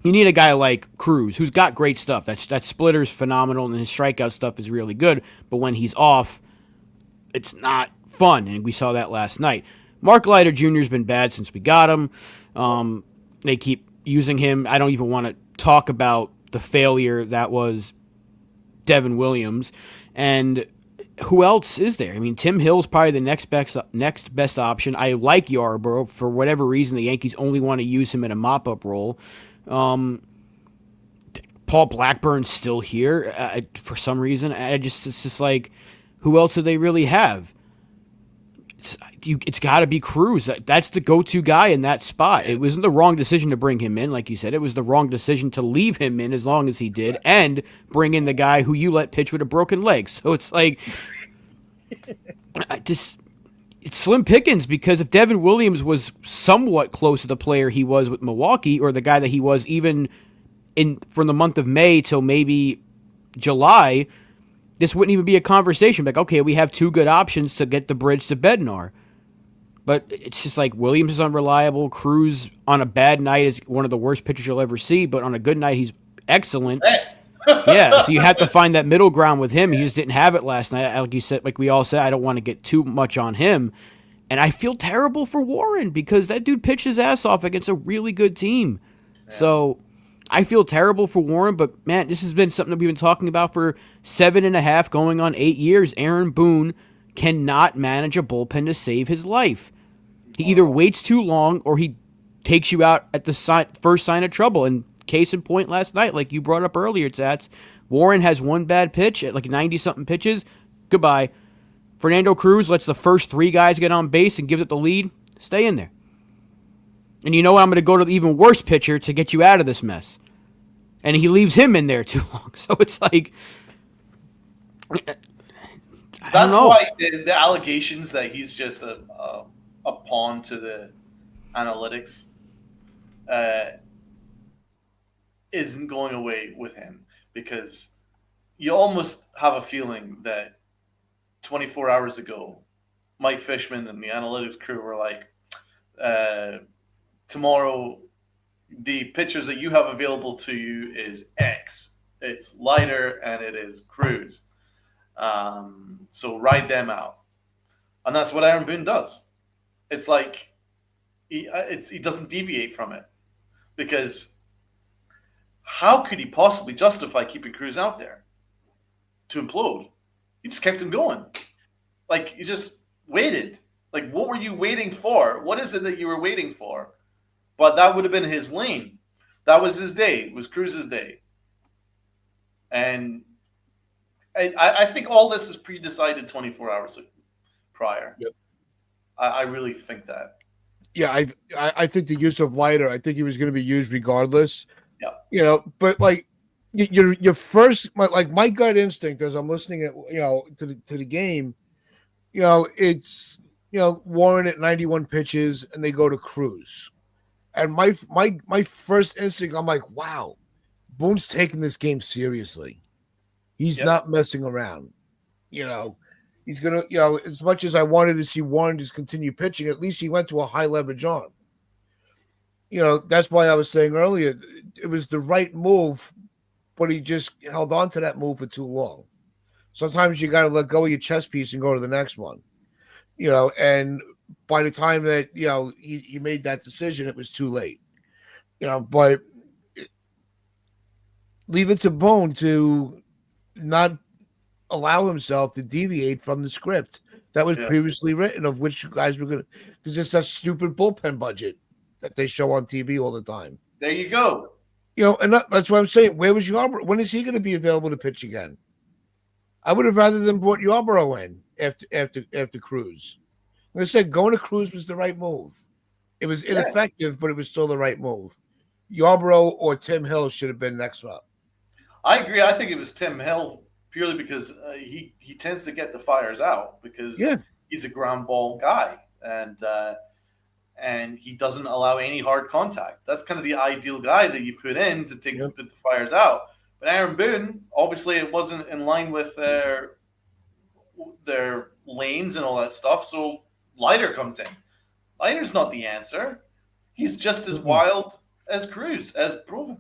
You need a guy like Cruz who's got great stuff. That splitter's phenomenal and his strikeout stuff is really good. But when he's off, it's not fun, and we saw that last night. Mark Leiter Jr. has been bad since we got him. They keep using him. I don't even want to talk about the failure that was Devin Williams. And who else is there? I mean, Tim Hill's probably the next best option. I like Yarbrough. For whatever reason, the Yankees only want to use him in a mop-up role. Paul Blackburn's still here for some reason. It's just like, who else do they really have? It's got to be Cruz. That's the go-to guy in that spot. It wasn't the wrong decision to bring him in, like you said. It was the wrong decision to leave him in as long as he did, and bring in the guy who you let pitch with a broken leg. So it's like, it's slim pickings, because if Devin Williams was somewhat close to the player he was with Milwaukee, or the guy that he was even from the month of May till maybe July, this wouldn't even be a conversation. Like, okay, we have two good options to get the bridge to Bednar. But it's just like, Williams is unreliable. Cruz on a bad night is one of the worst pitchers you'll ever see, but on a good night, he's excellent. Best. Yeah, so you have to find that middle ground with him. He just didn't have it last night. Like you said, like we all said, I don't want to get too much on him. And I feel terrible for Warren because that dude pitched his ass off against a really good team. Yeah. So I feel terrible for Warren, but man, this has been something that we've been talking about for 7.5 going on 8 years. Aaron Boone cannot manage a bullpen to save his life. He either waits too long or he takes you out at the first sign of trouble. And case in point last night, like you brought up earlier, Tats, Warren has one bad pitch at like 90-something pitches. Goodbye. Fernando Cruz lets the first three guys get on base and gives it the lead. Stay in there. And you know what? I'm going to go to the even worse pitcher to get you out of this mess. And he leaves him in there too long. So it's like, that's why the allegations that he's just a pawn to the analytics isn't going away with him, because you almost have a feeling that 24 hours ago, Mike Fishman and the analytics crew were like, tomorrow, the pitchers that you have available to you is X. It's Leiter and it is Cruz. So ride them out. And that's what Aaron Boone does. It's like he doesn't deviate from it, because how could he possibly justify keeping Cruz out there to implode? You just kept him going. Like, you just waited. Like, what were you waiting for? What is it that you were waiting for? But that would have been his lane. That was his day. It was Cruz's day. And I think all this is pre-decided 24 hours prior. Yep. I really think that. Yeah, I think the use of Leiter, I think he was going to be used regardless. Yeah. But like your first, like my gut instinct as I'm listening to the game, it's Warren at 91 pitches, and they go to Cruz. And my first instinct, I'm like, wow, Boone's taking this game seriously. He's Yep. not messing around. He's gonna, as much as I wanted to see Warren just continue pitching, at least he went to a high leverage arm. That's why I was saying earlier, it was the right move, but he just held on to that move for too long. Sometimes you got to let go of your chess piece and go to the next one. And by the time that he made that decision, it was too late. But leave it to Boone to not allow himself to deviate from the script that was previously written of which you guys were going to, because it's that stupid bullpen budget that they show on TV all the time. There you go. And that's what I'm saying. Where was Yarbrough? When is he going to be available to pitch again? I would have rather than brought Yarbrough in after Cruz. Like I said, going to Cruz was the right move. It was ineffective, but it was still the right move. Yarbrough or Tim Hill should have been next up. I agree. I think it was Tim Hill purely because he tends to get the fires out because he's a ground ball guy and he doesn't allow any hard contact. That's kind of the ideal guy that you put in to put the fires out. But Aaron Boone, obviously, it wasn't in line with their lanes and all that stuff. So Leiter comes in. Leiter's not the answer. He's just as wild as Cruz, as proven.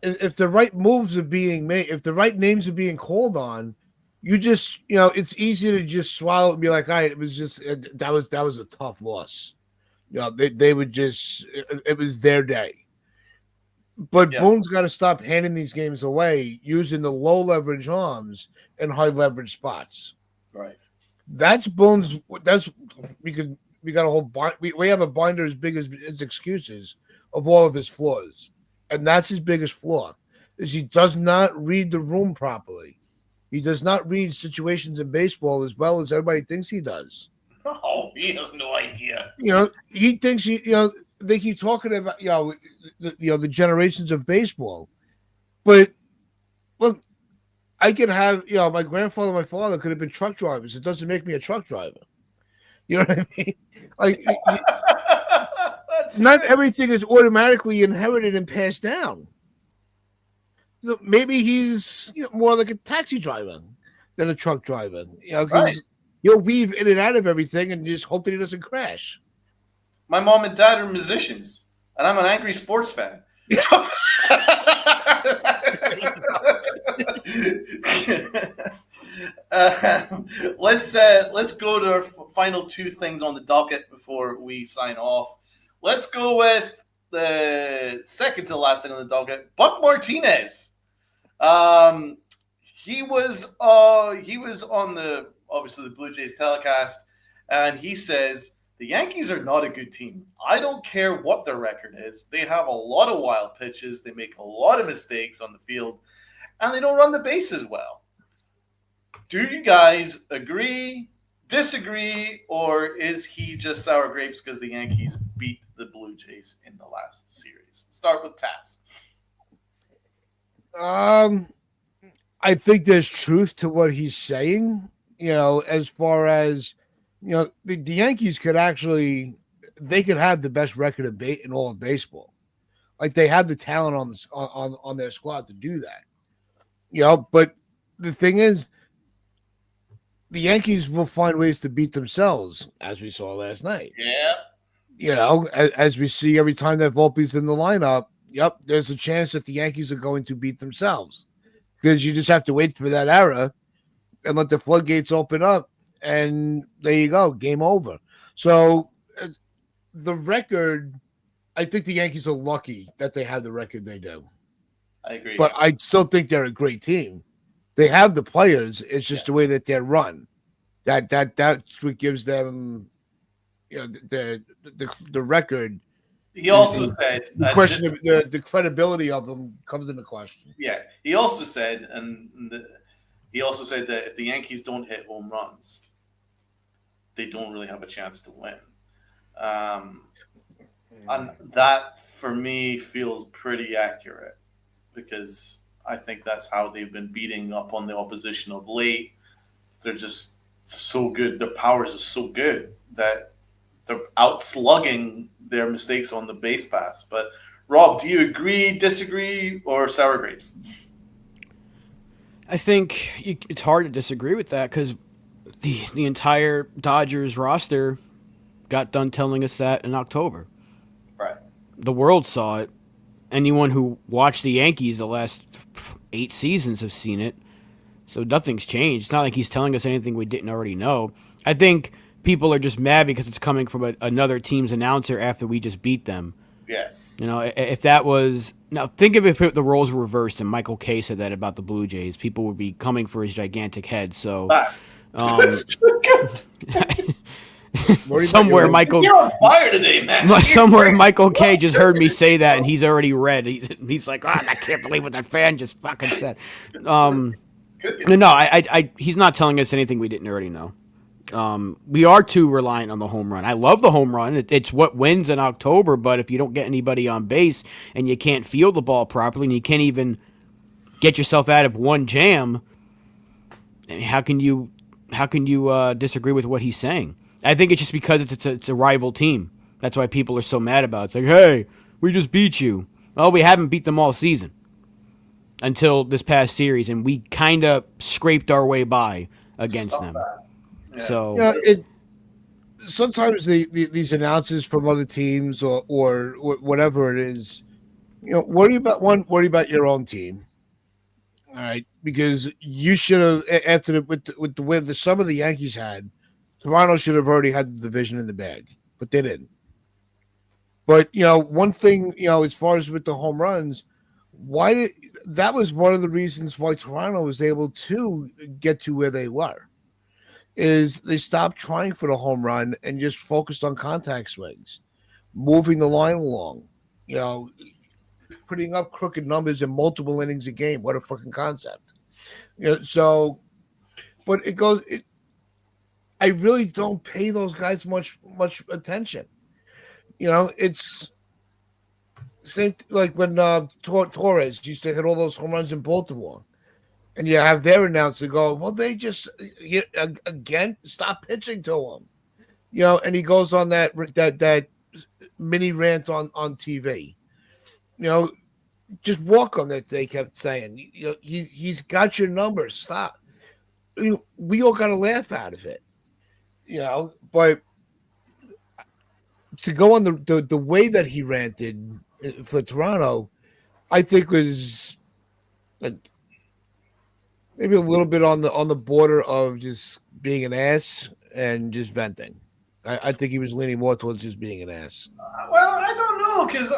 If the right moves are being made, if the right names are being called on, you just, it's easy to just swallow it and be like, all right, it was just, that was a tough loss. They would just, it was their day. But Boone's got to stop handing these games away using the low leverage arms and high leverage spots. Right. That's Boone's, we got a whole, we have a binder as big as its excuses of all of his flaws. And that's his biggest flaw, is he does not read the room properly. He does not read situations in baseball as well as everybody thinks he does. Oh, he has no idea. He thinks they keep talking about the generations of baseball, but look, I could have my grandfather, and my father could have been truck drivers. It doesn't make me a truck driver. You know what I mean? Like, not everything is automatically inherited and passed down. So maybe he's more like a taxi driver than a truck driver. Because he'll weave in and out of everything and just hope that he doesn't crash. My mom and dad are musicians, and I'm an angry sports fan. So let's go to our final two things on the docket before we sign off. Let's go with the second to last thing on the docket, Buck Martinez. He was on the Blue Jays telecast, and he says the Yankees are not a good team. I don't care what their record is. They have a lot of wild pitches. They make a lot of mistakes on the field, and they don't run the bases well. Do you guys agree, disagree, or is he just sour grapes because the Yankees beat the Blue Jays in the last series? Start with Taz. I think there's truth to what he's saying. As far as the Yankees could actually, they could have the best record in all of baseball. Like, they have the talent on their squad to do that. But the thing is, the Yankees will find ways to beat themselves, as we saw last night. Yeah. As we see every time that Volpe's in the lineup, there's a chance that the Yankees are going to beat themselves, because you just have to wait for that era and let the floodgates open up, and there you go, game over. So the record, I think the Yankees are lucky that they have the record they do. I agree. But I still think they're a great team. They have the players. It's just the way that they're run. That's what gives them, the record. He also said the question of the credibility of them comes into question. Yeah, he also said, that if the Yankees don't hit home runs, they don't really have a chance to win. And that, for me, feels pretty accurate, because I think that's how they've been beating up on the opposition of late. They're just so good. Their powers are so good that they're outslugging their mistakes on the base pass. But Rob, do you agree, disagree, or sour grapes? I think it's hard to disagree with that because the entire Dodgers roster got done telling us that in October. Right. The world saw it. Anyone who watched the Yankees the last 8 seasons have seen it. So nothing's changed. It's not like he's telling us anything we didn't already know. I think people are just mad because it's coming from another team's announcer after we just beat them. Yeah. You know, if that was now, think of if the roles were reversed and Michael Kay said that about the Blue Jays, people would be coming for his gigantic head. So, somewhere Michael, you're on fire today, man. Somewhere Michael Kay just heard me say that, and he's already read. He's like, I can't believe what that fan just fucking said. No, he's not telling us anything we didn't already know. We are too reliant on the home run. I love the home run. It's what wins in October, but if you don't get anybody on base and you can't field the ball properly and you can't even get yourself out of one jam, how can you disagree with what he's saying? I think it's just because it's a rival team. That's why people are so mad about it. It's like, hey, we just beat you. Well, we haven't beat them all season until this past series, and we kind of scraped our way by against them. Yeah. So sometimes these announcers from other teams or whatever it is, worry about your own team. All right, because you should have after with the way the summer the Yankees had, Toronto should have already had the division in the bag, but they didn't. But one thing as far as with the home runs, that was one of the reasons why Toronto was able to get to where they were. Is they stopped trying for the home run and just focused on contact swings, moving the line along, putting up crooked numbers in multiple innings a game. What a fucking concept. So, but I really don't pay those guys much attention. It's same like when Torres used to hit all those home runs in Baltimore. And you have their announcer go, well, they just again stop pitching to him, and he goes on that mini rant on TV. Just walk on that. They kept saying, he's got your number. Stop. We all got to laugh out of it, But to go on the way that he ranted for Toronto, I think was maybe a little bit on the border of just being an ass and just venting. I think he was leaning more towards just being an ass. Well, I don't know because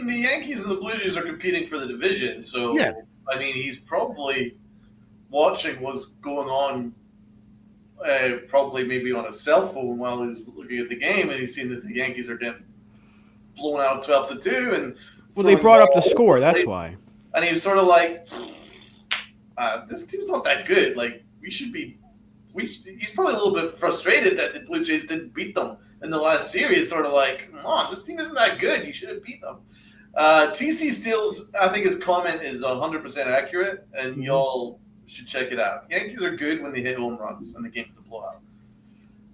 the Yankees and the Blue Jays are competing for the division, so yeah. He's probably watching what's going on, probably maybe on a cell phone while he's looking at the game, and he's seeing that the Yankees are getting blown out 12-2, and they brought up the score. That's why. And he was sort of like, this team's not that good. Like, he's probably a little bit frustrated that the Blue Jays didn't beat them in the last series. Sort of like, come on, this team isn't that good. You should have beat them. TC Steele's, I think his comment is 100% accurate, and y'all should check it out. Yankees are good when they hit home runs and the game is a blowout.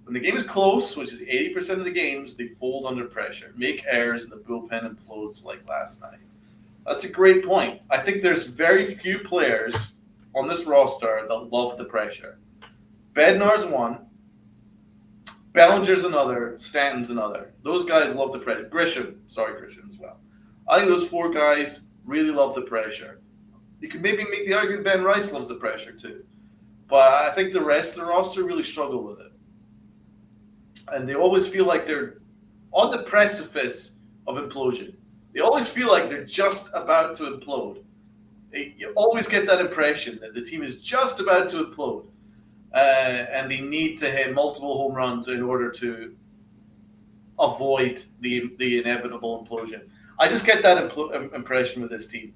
When the game is close, which is 80% of the games, they fold under pressure, make errors, and the bullpen implodes like last night. That's a great point. I think there's very few players on this roster that love the pressure. Bednar's one, Bellinger's another, Stanton's another. Those guys love the pressure. Grisham as well. I think those 4 guys really love the pressure. You could maybe make the argument Ben Rice loves the pressure too. But I think the rest of the roster really struggle with it. And they always feel like they're on the precipice of implosion. They always feel like they're just about to implode. You always get that impression that the team is just about to implode. And they need to hit multiple home runs in order to avoid the inevitable implosion. I just get that impression with this team.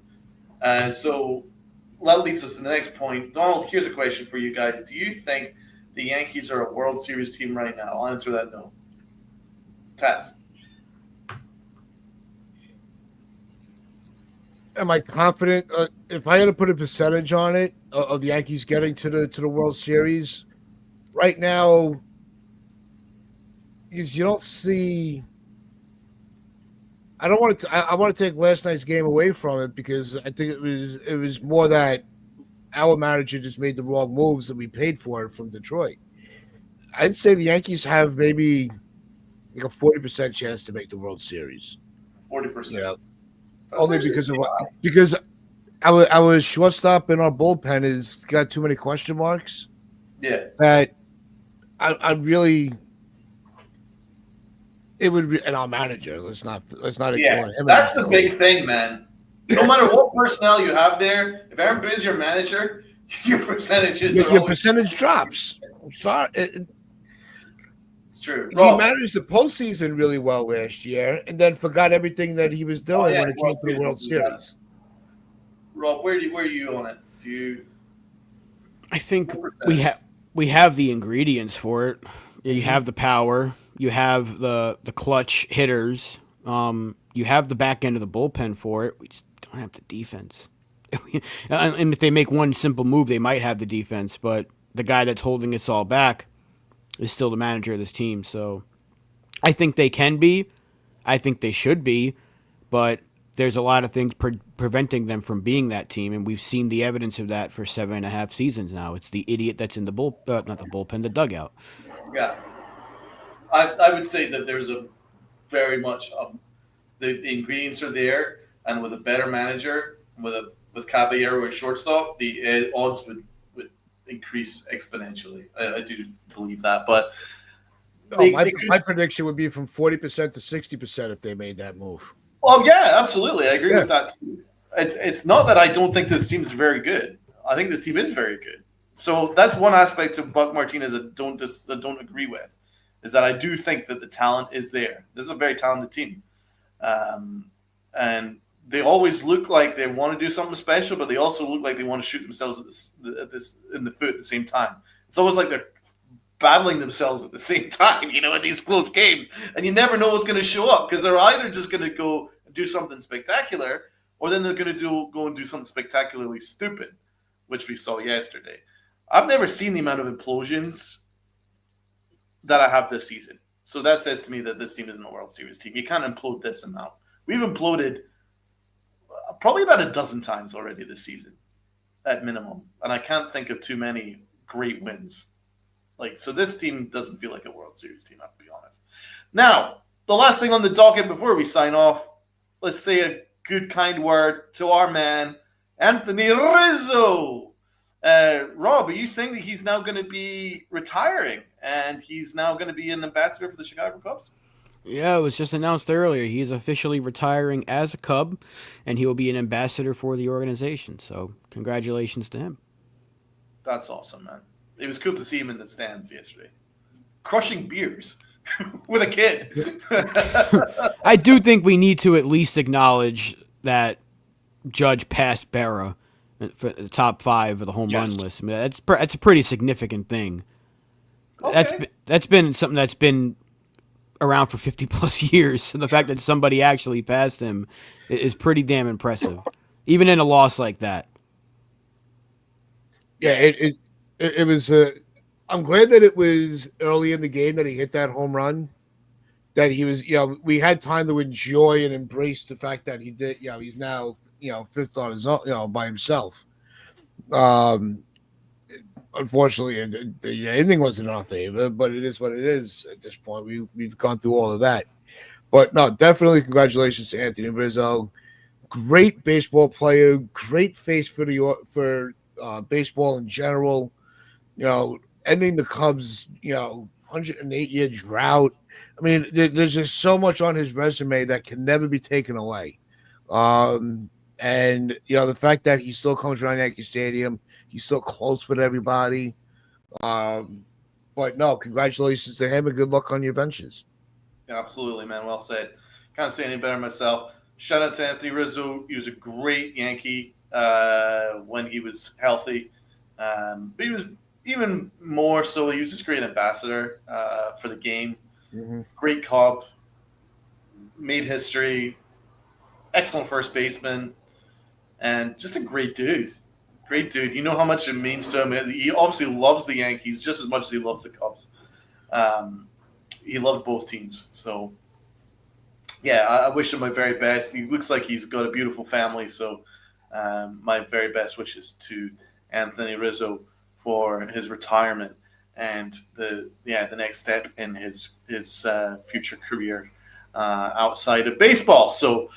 So that leads us to the next point. Donald, here's a question for you guys. Do you think the Yankees are a World Series team right now? I'll answer that no. Tats. am I confident? If I had to put a percentage on it of the Yankees getting to the World Series right now, you don't see. I don't want to. I want to take last night's game away from it because I think it was more that our manager just made the wrong moves that we paid for it from Detroit. I'd say the Yankees have maybe like a 40% chance to make the World Series. 40%. You know, That's only actually because of pretty high. because our shortstop in our bullpen has got too many question marks. Yeah. That I really it would be, and our manager. Let's not Yeah. ignore him. That's the big thing, man. No matter what personnel you have there, if Aaron Boone is your manager, your percentages are Your always. percentage drops. I'm sorry. It's true. He Rob, managed the postseason really well last year, and then forgot everything that he was doing yeah, when it came to the World Series. Rob, where are you on it? Do you? I think What we percentage? have the ingredients for it. You have the power. You have the clutch hitters. You have the back end of the bullpen for it. We just don't have the defense. And if they make one simple move, they might have the defense. But the guy that's holding us all back is still the manager of this team. So I think they can be. I think they should be. But there's a lot of things preventing them from being that team, and we've seen the evidence of that for 7.5 seasons now. It's the idiot that's in the not the bullpen, the dugout. Yeah, I would say that there's a very much the ingredients are there, and with a better manager, with Caballero at shortstop, the odds would increase exponentially. I do believe that, but My prediction would be from 40% to 60% if they made that move. Oh yeah, absolutely. I agree Yeah. with that too. It's not that I don't think this team is very good. I think this team is very good. So that's one aspect of Buck Martinez that don't agree with, is that I do think that the talent is there. This is a very talented team, and they always look like they want to do something special, but they also look like they want to shoot themselves at this in the foot at the same time. It's always like they're battling themselves at the same time, in these close games. And you never know what's going to show up because they're either just going to go and do something spectacular, or then they're going to go and do something spectacularly stupid, which we saw yesterday. I've never seen the amount of implosions that I have this season. So that says to me that this team isn't a World Series team. You can't implode this amount. We've imploded probably about a dozen times already this season, at minimum. And I can't think of too many great wins. So this team doesn't feel like a World Series team, I have to be honest. Now, the last thing on the docket before we sign off, let's say a good, kind word to our man, Anthony Rizzo. Rob, are you saying that he's now going to be retiring and he's now going to be an ambassador for the Chicago Cubs? Yeah, it was just announced earlier. He's officially retiring as a Cub, and he will be an ambassador for the organization. So congratulations to him. That's awesome, man. It was cool to see him in the stands yesterday, crushing beers with a kid. I do think we need to at least acknowledge that Judge passed Berra for the top 5 of the home run list. I mean, that's a pretty significant thing. Okay. That's been something that's been around for 50 plus years. So the fact that somebody actually passed him is pretty damn impressive, even in a loss like that. Yeah, it was. I'm glad that it was early in the game that he hit that home run. That he was, we had time to enjoy and embrace the fact that he did. He's now, fifth on his own, by himself. Unfortunately, the ending wasn't in our favor, but it is what it is at this point. We've gone through all of that, but no, definitely congratulations to Anthony Rizzo. Great baseball player, great face for baseball in general. Ending the Cubs, 108-year drought. I mean, there's just so much on his resume that can never be taken away. And the fact that he still comes around Yankee Stadium, he's still close with everybody. But no, congratulations to him and good luck on your ventures. Yeah, absolutely, man. Well said. Can't say any better myself. Shout out to Anthony Rizzo. He was a great Yankee when he was healthy. But he was even more so, he was just a great ambassador for the game. Mm-hmm. Great Cub. Made history. Excellent first baseman. and just a great dude. Great dude. You know how much it means to him. He obviously loves the Yankees just as much as he loves the Cubs. Um, he loved both teams. So, yeah, I wish him my very best. He looks like he's got a beautiful family. So, my very best wishes to Anthony Rizzo for his retirement and the next step in his future career outside of baseball. So,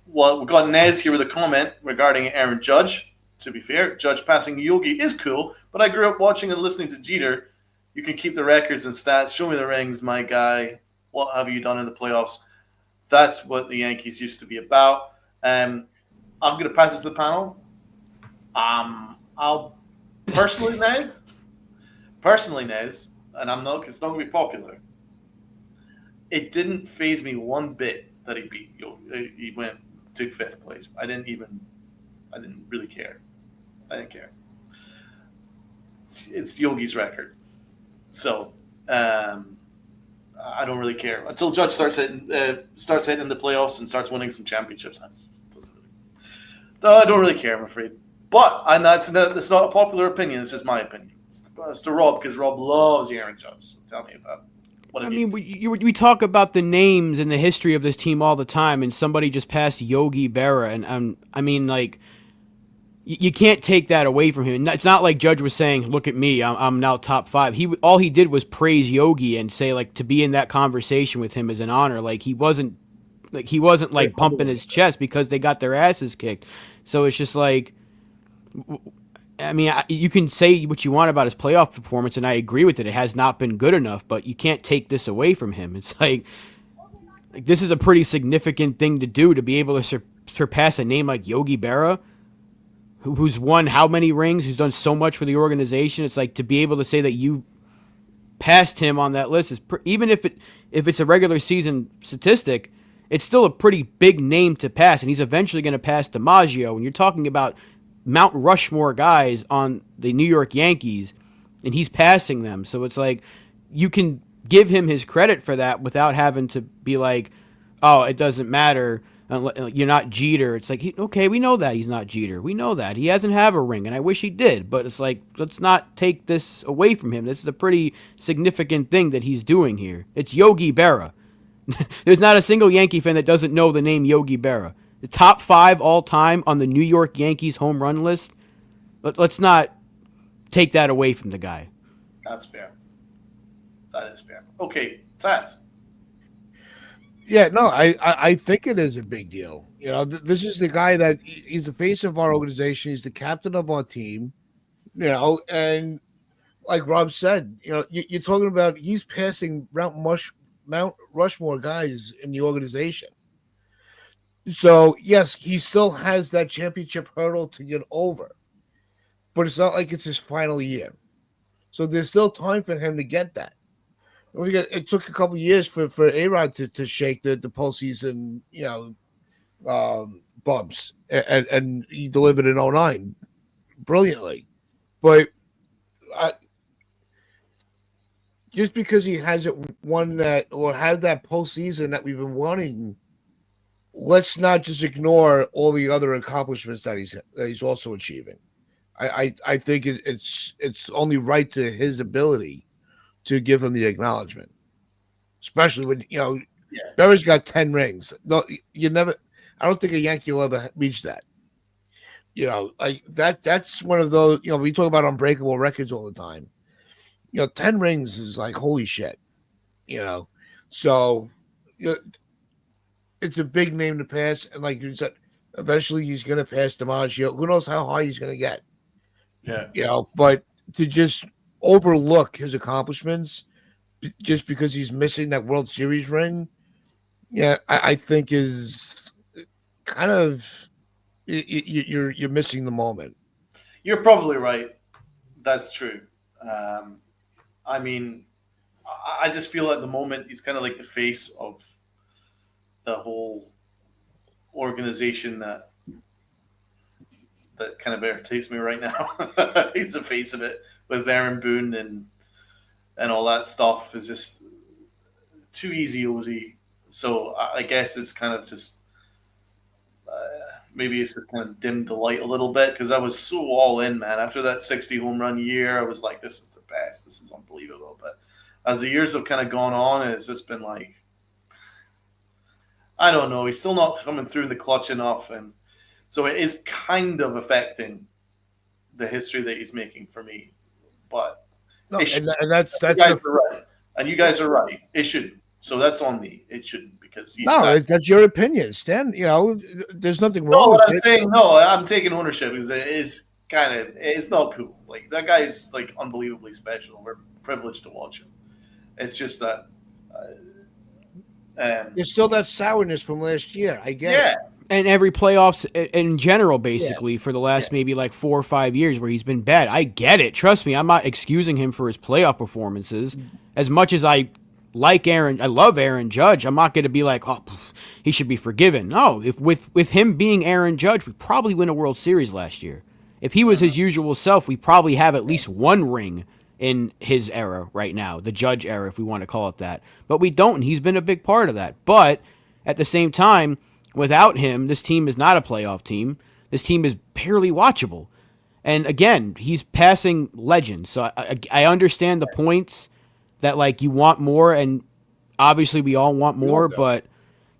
well, we've got Nez here with a comment regarding Aaron Judge. To be fair, Judge passing Yogi is cool, but I grew up watching and listening to Jeter. You can keep the records and stats. Show me the rings, my guy. What have you done in the playoffs? That's what the Yankees used to be about. I'm going to pass this to the panel. I'll personally, Nez, and it's not going to be popular. It didn't phase me one bit that he beat. He took fifth place. I didn't really care. I didn't care. It's Yogi's record, so I don't really care until Judge starts hitting the playoffs and starts winning some championships. I don't really care, I'm afraid. But that's not a popular opinion. It's just my opinion. It's to Rob because Rob loves Aaron Judge. So tell me about what it means. We talk about the names and the history of this team all the time, and somebody just passed Yogi Berra, and I mean, like, you can't take that away from him. It's not like Judge was saying, "Look at me, I'm now top 5." All he did was praise Yogi and say, like, to be in that conversation with him is an honor. Like, he wasn't pumping his chest because they got their asses kicked. So it's just like, I mean, you can say what you want about his playoff performance, and I agree with it. It has not been good enough, but you can't take this away from him. It's like this is a pretty significant thing to do, to be able to surpass a name like Yogi Berra, who's won how many rings, who's done so much for the organization. It's like, to be able to say that you passed him on that list is even if it's a regular season statistic, it's still a pretty big name to pass, and he's eventually going to pass DiMaggio. And you're talking about Mount Rushmore guys on the New York Yankees, and he's passing them. So it's like, you can give him his credit for that without having to be like, oh, it doesn't matter, you're not Jeter. It's like, okay, we know that he's not Jeter. We know that. He doesn't have a ring, and I wish he did. But it's like, let's not take this away from him. This is a pretty significant thing that he's doing here. It's Yogi Berra. There's not a single Yankee fan that doesn't know the name Yogi Berra. The top 5 all time on the New York Yankees home run list. Let's not take that away from the guy. That's fair. That is fair. Okay, Tats. Yeah, no, I think it is a big deal. You know, this is the guy that he's the face of our organization. He's the captain of our team. You know, and like Rob said, you know, you're talking about he's passing Mount Rushmore guys in the organization. So yes, he still has that championship hurdle to get over, but it's not like it's his final year. So there's still time for him to get that. It took a couple years for A-Rod to shake the postseason, you know, bumps, and he delivered in 09 brilliantly. But just because he hasn't won that or had that postseason that we've been wanting, let's not just ignore all the other accomplishments that he's also achieving. I think it's only right to his ability to give him the acknowledgement, especially when, you know, Berry's got 10 rings. No, I don't think a Yankee will ever reach that. You know, like that's one of those, you know, we talk about unbreakable records all the time. You know, 10 rings is like, holy shit, you know. So, you know, it's a big name to pass. And like you said, eventually he's going to pass DiMaggio. Who knows how high he's going to get? Yeah. You know, but to just overlook his accomplishments just because he's missing that World Series ring, yeah, I think is kind of, you're missing the moment. You're probably right. That's true. I mean, I just feel at the moment he's kind of like the face of the whole organization that kind of irritates me right now. He's the face of it with Aaron Boone and all that stuff is just too easy, Ozzy. So I guess it's kind of just maybe it's just kind of dimmed the light a little bit because I was so all in, man. After that 60 home run year, I was like, this is the best. This is unbelievable. But as the years have kind of gone on, it's just been like, I don't know. He's still not coming through in the clutch enough. And so it is kind of affecting the history that he's making for me. But No, it should, and that's you guys are right. And you guys are right. It shouldn't. So that's on me. It shouldn't because he's that's your opinion, Stan. You know, there's nothing wrong No, with what I'm it. saying, no, I'm taking ownership because it is kind of, it's not cool. Like, that guy is, like, unbelievably special. We're privileged to watch him. It's just that. There's still that sourness from last year. I get Yeah. it. And every playoffs in general, basically, for the last maybe like 4 or 5 years where he's been bad. I get it. Trust me, I'm not excusing him for his playoff performances. As much as I love Aaron Judge. I'm not going to be like, oh, he should be forgiven. No, if with him being Aaron Judge, we probably win a World Series last year. If he was his usual self, we probably have at least one ring in his era right now, the Judge era, if we want to call it that. But we don't, and he's been a big part of that. But at the same time, without him, this team is not a playoff team. This team is barely watchable. And again, he's passing legends. So I understand the points that, like, you want more, and obviously we all want more, but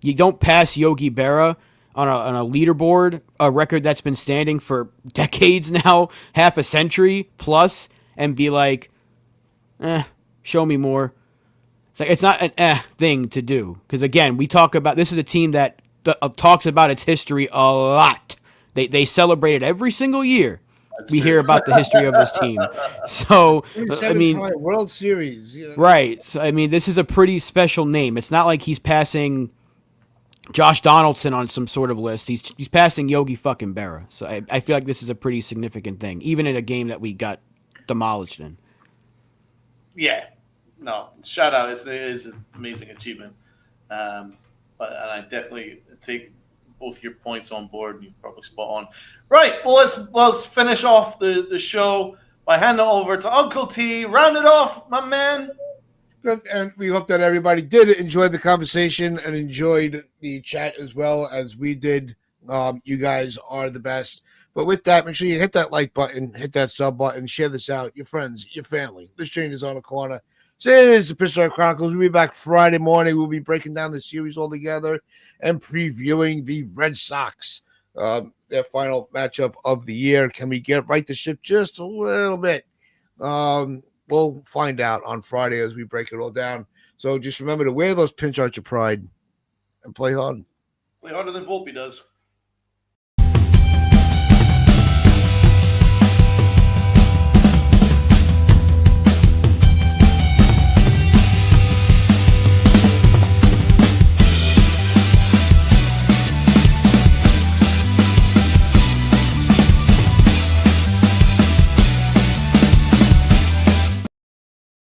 you don't pass Yogi Berra on a leaderboard, a record that's been standing for decades now, half a century plus, and be like, show me more. It's not an thing to do. Because, again, we talk about, this is a team that talks about its history a lot. They celebrate it every single year. We hear about the history of this team. So, I mean, World Series. You know? Right. So, I mean, this is a pretty special name. It's not like he's passing Josh Donaldson on some sort of list. He's passing Yogi fucking Berra. So I feel like this is a pretty significant thing, even in a game that we got demolished in. Yeah. No, shout out. It is an amazing achievement. And I definitely take both your points on board, and you're probably spot on. Right, well, let's finish off the show by handing it over to Uncle T. Round it off, my man. Good, and we hope that everybody did enjoy the conversation and enjoyed the chat as well as we did. You guys are the best. But with that, make sure you hit that like button, hit that sub button, share this out, your friends, your family. This change is on the corner. This is the Pittsburgh Chronicles. We'll be back Friday morning. We'll be breaking down the series all together and previewing the Red Sox, their final matchup of the year. Can we get right the ship just a little bit? We'll find out on Friday as we break it all down. So just remember to wear those pinch out your pride and play hard. Play harder than Volpe does.